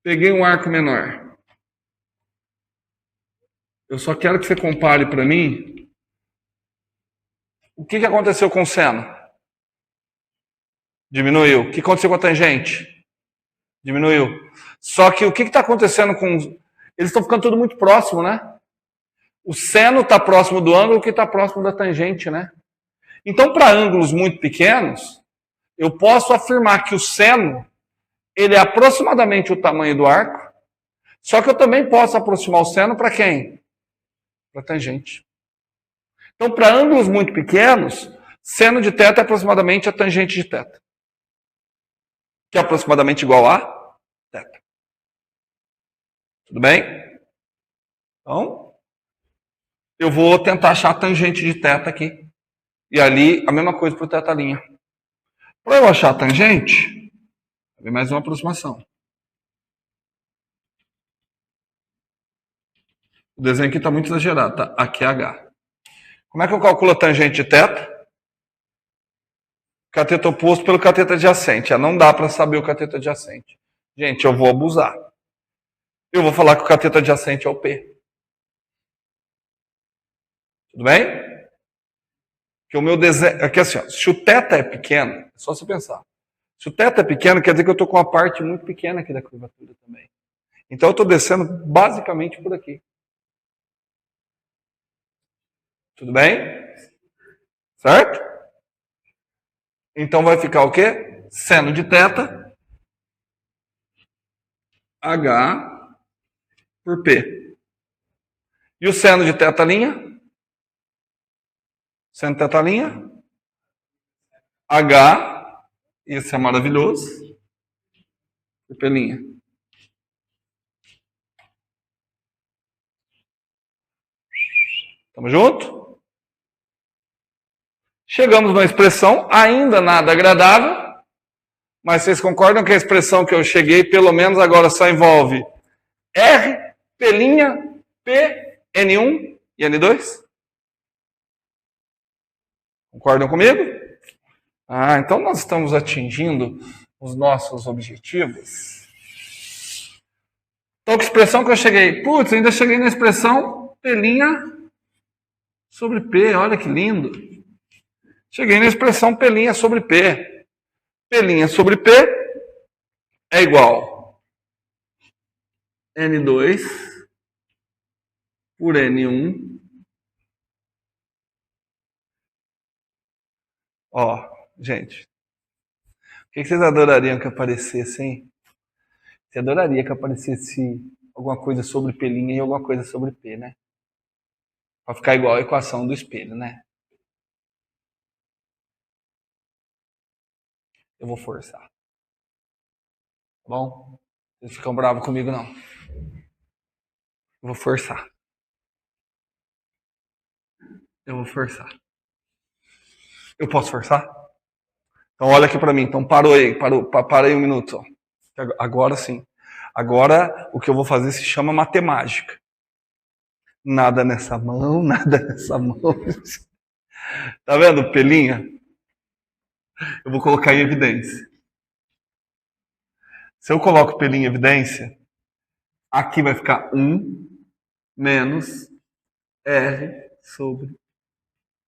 Peguei um arco menor. Eu só quero que você compare para mim o que aconteceu com o seno. Diminuiu. O que aconteceu com a tangente? Diminuiu. Só que o que está acontecendo com... Eles estão ficando tudo muito próximo, né? O seno está próximo do ângulo que está próximo da tangente, né? Então, para ângulos muito pequenos, eu posso afirmar que o seno ele é aproximadamente o tamanho do arco, só que eu também posso aproximar o seno para quem? Para a tangente. Então, para ângulos muito pequenos, seno de θ é aproximadamente a tangente de θ, que é aproximadamente igual a θ. Tudo bem? Então, eu vou tentar achar a tangente de θ aqui. E ali, a mesma coisa para o θ'. Para eu achar a tangente, vem mais uma aproximação. O desenho aqui está muito exagerado, tá? Aqui é H. Como é que eu calculo a tangente de θ? Cateto oposto pelo cateto adjacente. Não dá para saber o cateto adjacente. Gente, eu vou abusar. Eu vou falar que o cateto adjacente é o P. Tudo bem? Que o meu desenho... Aqui assim, ó, se o θ é pequeno, é só você pensar. Se o θ é pequeno, quer dizer que eu estou com uma parte muito pequena aqui da curvatura também. Então eu estou descendo basicamente por aqui. Tudo bem? Certo? Então vai ficar o quê? Seno de θ, H por P. E o seno de θ'? Seno de θ'? H, isso é maravilhoso, por P'. Tamo junto? Chegamos numa expressão ainda nada agradável, mas vocês concordam que a expressão que eu cheguei, pelo menos agora, só envolve R, P', P, N1 e N2? Concordam comigo? Ah, então nós estamos atingindo os nossos objetivos. Então, que expressão que eu cheguei? Putz, ainda cheguei na expressão P' sobre P, olha que lindo. Cheguei na expressão P' sobre P. P' sobre P é igual N2 por N1. Ó, gente, o que vocês adorariam que aparecesse, hein? Você adoraria que aparecesse alguma coisa sobre P' e alguma coisa sobre P, né? Para ficar igual a equação do espelho, né? Eu vou forçar. Tá bom? Vocês ficam bravos comigo, não. Eu vou forçar. Eu vou forçar. Eu posso forçar? Então olha aqui para mim. Então parei um minuto. Ó. Agora sim. Agora o que eu vou fazer se chama matemática. Nada nessa mão, nada nessa mão. Tá vendo, Pelinha? Eu vou colocar em evidência. Se eu coloco P em evidência, aqui vai ficar 1 menos R sobre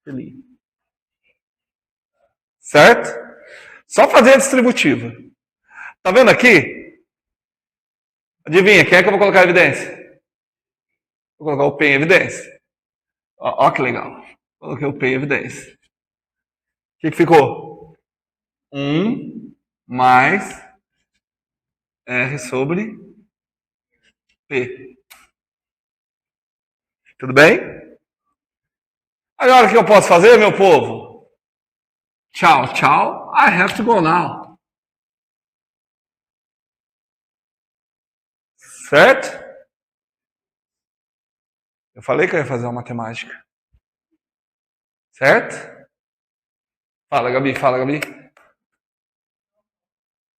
P'. Certo? Só fazer a distributiva. Tá vendo aqui? Adivinha, quem é que eu vou colocar em evidência? Vou colocar o P em evidência. Ó que legal. Coloquei o P em evidência. O que ficou? 1 mais R sobre P. Tudo bem? Agora o que eu posso fazer, meu povo? Tchau, tchau. I have to go now. Certo? Eu falei que eu ia fazer uma matemática. Certo? Fala, Gabi, fala, Gabi.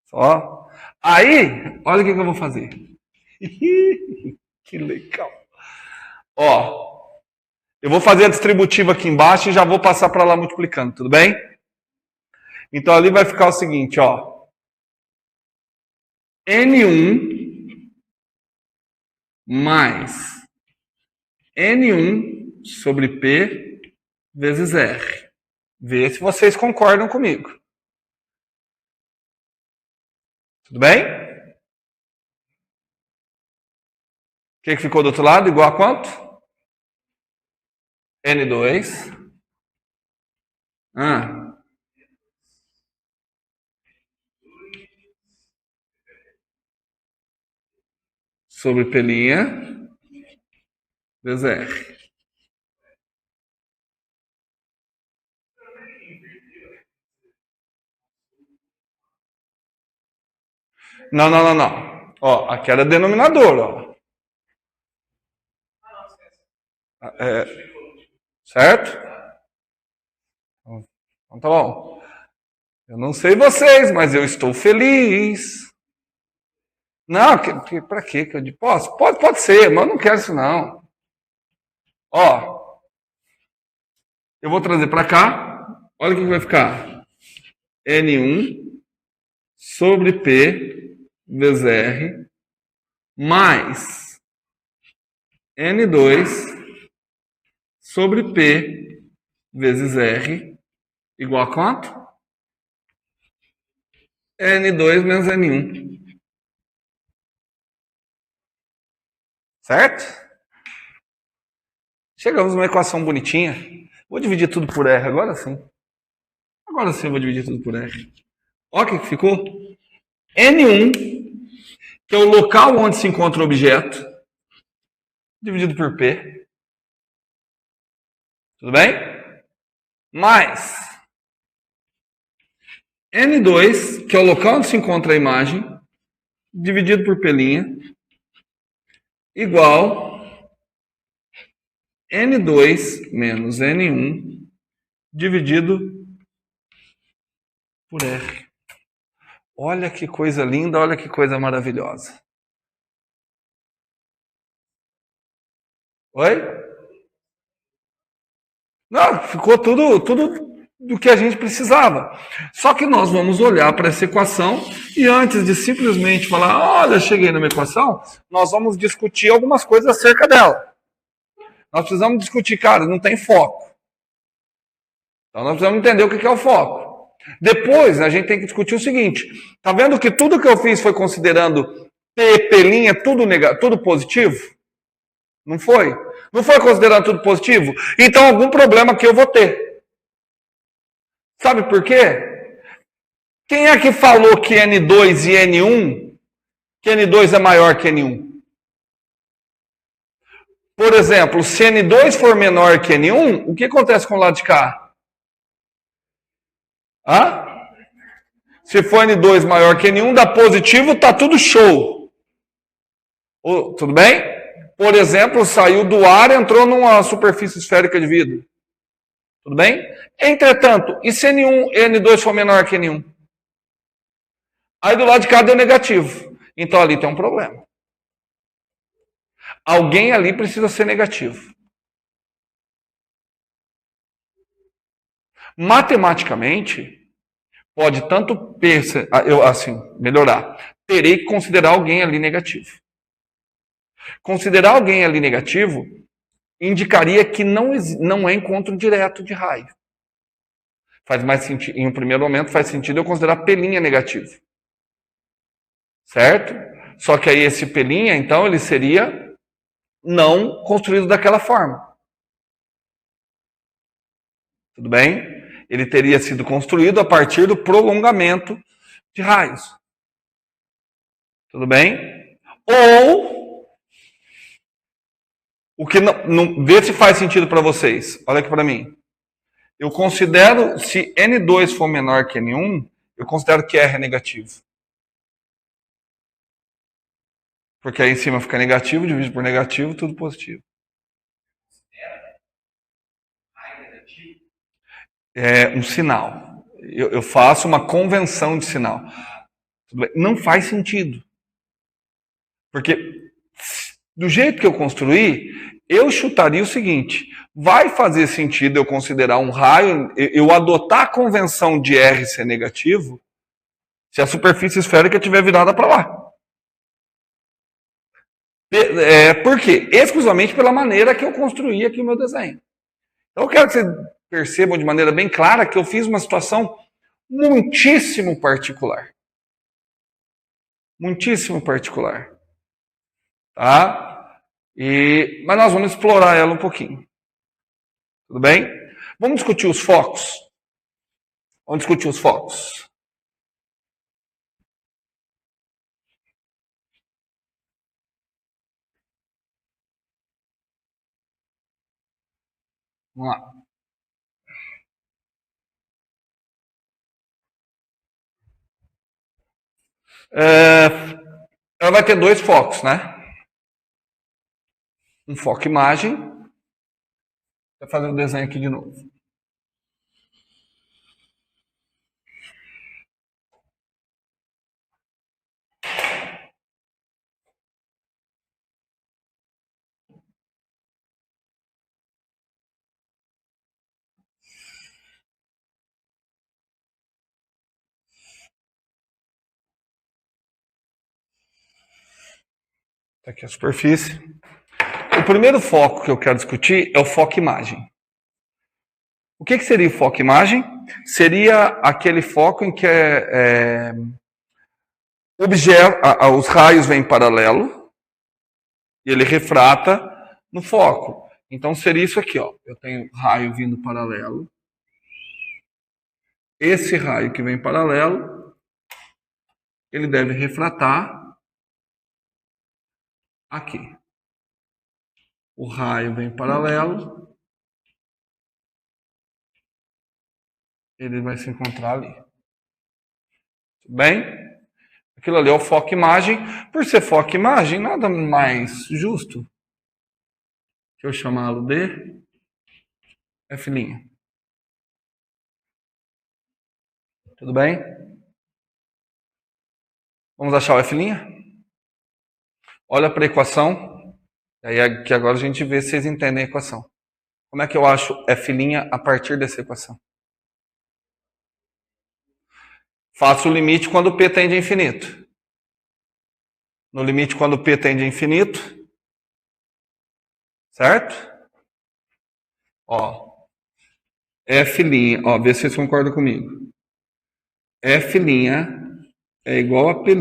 Só. Aí, olha o que eu vou fazer. Que legal. Ó, eu vou fazer a distributiva aqui embaixo e já vou passar para lá multiplicando, tudo bem? Então ali vai ficar o seguinte, ó. N1 mais N1 sobre P vezes R. Vê se vocês concordam comigo. Tudo bem? O que ficou do outro lado? Igual a quanto? N2. Sobre P' vezes R. Não. Ó, aqui era denominador, ó. Certo? Então tá bom. Eu não sei vocês, mas eu estou feliz. Não, pra quê que eu digo? Posso? Pode ser, mas eu não quero isso não. Ó, eu vou trazer para cá. Olha o que vai ficar. N1 sobre P vezes R mais N2 sobre P vezes R igual a quanto? N2 menos N1. Certo? Chegamos numa equação bonitinha. Vou dividir tudo por R, agora sim. Agora sim eu vou dividir tudo por R. Olha o que ficou. N1, que é o local onde se encontra o objeto, dividido por P. Tudo bem? Mais N2, que é o local onde se encontra a imagem, dividido por P', igual N2 menos N1, dividido por R. Olha que coisa linda, olha que coisa maravilhosa. Oi? Não, ficou tudo do que a gente precisava. Só que nós vamos olhar para essa equação e antes de simplesmente falar, olha, cheguei numa equação, nós vamos discutir algumas coisas acerca dela. Nós precisamos discutir, cara, não tem foco. Então nós precisamos entender o que é o foco. Depois a gente tem que discutir o seguinte, tá vendo que tudo que eu fiz foi considerando P', tudo positivo? Não foi? Não foi considerando tudo positivo? Então algum problema que eu vou ter. Sabe por quê? Quem é que falou que N2 e N1, que N2 é maior que N1? Por exemplo, se N2 for menor que N1, o que acontece com o lado de cá? Hã? Se for N2 maior que N1, dá positivo, tá tudo show. Tudo bem? Por exemplo, saiu do ar e entrou numa superfície esférica de vidro. Tudo bem? Entretanto, e se N2 for menor que N1? Aí do lado de cá deu negativo. Então ali tem um problema. Alguém ali precisa ser negativo. Matematicamente, pode tanto melhorar. Terei que considerar alguém ali negativo. Considerar alguém ali negativo indicaria que não é encontro direto de raio. Faz mais sentido, em um primeiro momento faz sentido eu considerar P' negativo. Certo? Só que aí esse P', então, ele seria não construído daquela forma. Tudo bem? Ele teria sido construído a partir do prolongamento de raios. Tudo bem? Ou, o que não vê se faz sentido para vocês. Olha aqui para mim. Eu considero, se N2 for menor que N1, eu considero que R é negativo. Porque aí em cima fica negativo, dividido por negativo, tudo positivo. É um sinal. Eu faço uma convenção de sinal. Não faz sentido. Porque do jeito que eu construí, eu chutaria o seguinte: vai fazer sentido eu considerar um raio, eu adotar a convenção de R ser negativo, se a superfície esférica estiver virada para lá. Por quê? Exclusivamente pela maneira que eu construí aqui o meu desenho. Então eu quero que vocês percebam de maneira bem clara que eu fiz uma situação muitíssimo particular. Muitíssimo particular. Tá? Mas nós vamos explorar ela um pouquinho. Tudo bem? Vamos discutir os focos? Vamos discutir os focos. Vamos lá. Ela vai ter dois focos, né? Um foco imagem. Vou fazer o desenho aqui de novo. Tá aqui a superfície. O primeiro foco que eu quero discutir é o foco imagem. O que seria o foco imagem? Seria aquele foco em que os raios vêm em paralelo e ele refrata no foco. Então seria isso aqui, ó. Eu tenho raio vindo paralelo. Esse raio que vem paralelo, ele deve refratar aqui. O raio vem paralelo, ele vai se encontrar ali. Tudo bem? Aquilo ali é o foco-imagem. Por ser foco-imagem, nada mais justo que eu chamá-lo de F'. Tudo bem? Vamos achar o F'? Olha para a equação. Aí aqui agora a gente vê se vocês entendem a equação. Como é que eu acho F' a partir dessa equação? Faço o limite quando P tende a infinito. No limite quando P tende a infinito. Certo? Ó. F', ó, vê se vocês concordam comigo. F' é igual a P'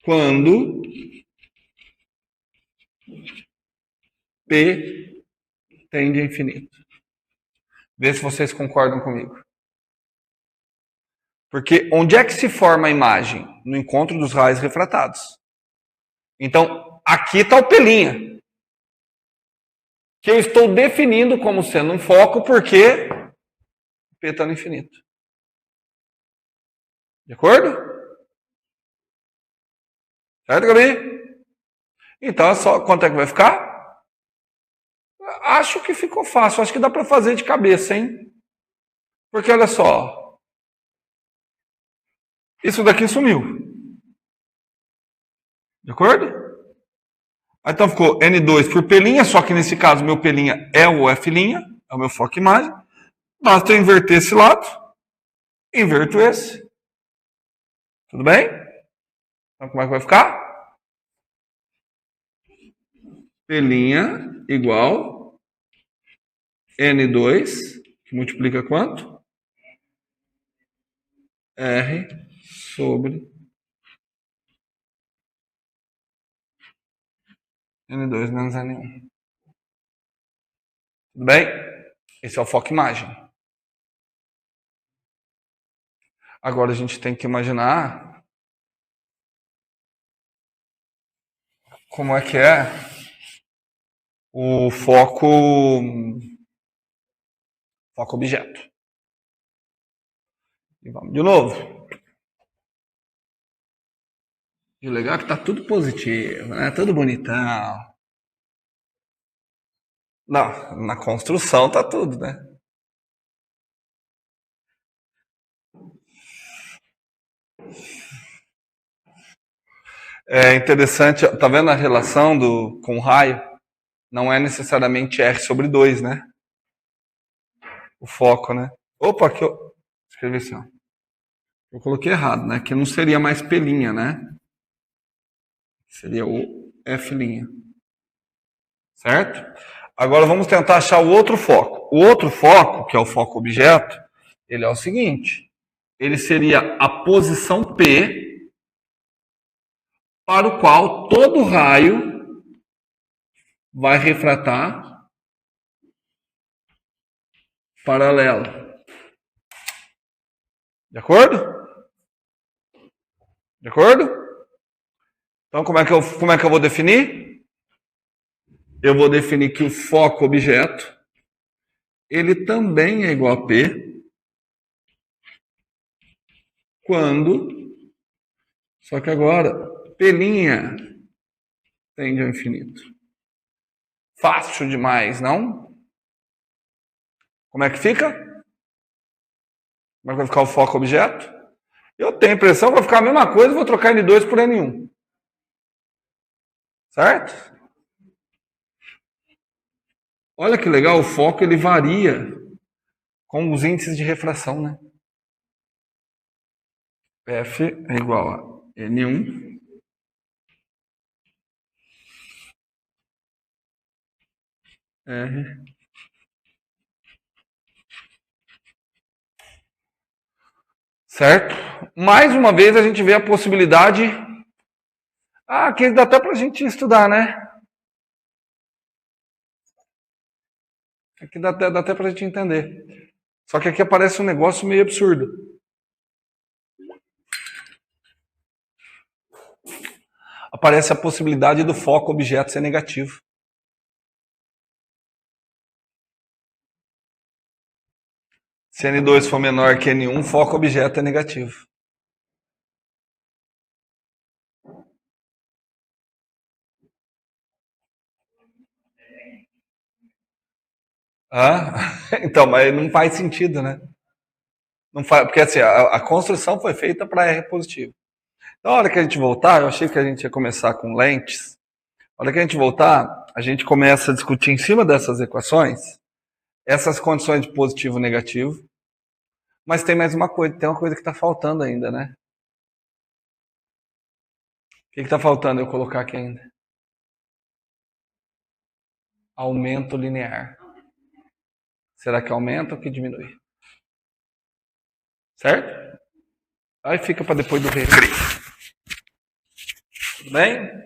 quando P tende a infinito. Vê se vocês concordam comigo. Porque onde é que se forma a imagem? No encontro dos raios refratados. Então, aqui está o P', que eu estou definindo como sendo um foco porque P está no infinito. De acordo? Certo, Gabi? Então, é só quanto é que vai ficar? Acho que ficou fácil. Acho que dá para fazer de cabeça, hein? Porque olha só. Isso daqui sumiu. De acordo? Então ficou N2 por P', só que nesse caso meu P' é o F', é o meu foco imagem. Basta eu inverter esse lado. Inverto esse. Tudo bem? Então como é que vai ficar? P' igual N2, que multiplica quanto? R sobre N2 menos N1. Tudo bem? Esse é o foco imagem. Agora a gente tem que imaginar como é que é o foco objeto. E vamos de novo. E o legal é que tá tudo positivo, né? Tudo bonitão. Não, na construção tá tudo, né? É interessante, tá vendo a relação com o raio? Não é necessariamente R sobre 2, né? O foco, né? Opa, aqui eu escrevi assim, ó. Eu coloquei errado, né? Que não seria mais P', né? Seria o F'. Certo? Agora vamos tentar achar o outro foco. O outro foco, que é o foco objeto, ele é o seguinte. Ele seria a posição P para o qual todo raio vai refratar paralelo. De acordo? De acordo? Então, como é que eu vou definir? Eu vou definir que o foco objeto, ele também é igual a P quando, só que agora, P' tende ao infinito. Fácil demais, não? Como é que fica? Como é que vai ficar o foco objeto? Eu tenho a impressão que vai ficar a mesma coisa, vou trocar N2 por N1. Certo? Olha que legal, o foco ele varia com os índices de refração, né? F é igual a N1 R certo? Mais uma vez a gente vê a possibilidade que dá até pra gente estudar, né? Aqui dá até para a gente entender. Só que aqui aparece um negócio meio absurdo. Aparece a possibilidade do foco objeto ser negativo. Se N2 for menor que N1, foco objeto é negativo. Ah? Então, mas não faz sentido, né? Não faz, porque assim, a construção foi feita para R positivo. Então, a hora que a gente voltar, eu achei que a gente ia começar com lentes. A hora que a gente voltar, a gente começa a discutir em cima dessas equações, essas condições de positivo e negativo. Mas tem mais uma coisa, tem uma coisa que está faltando ainda, né? O que está faltando eu colocar aqui ainda? Aumento linear. Será que aumenta ou que diminui? Certo? Aí fica para depois do recreio. Tudo bem?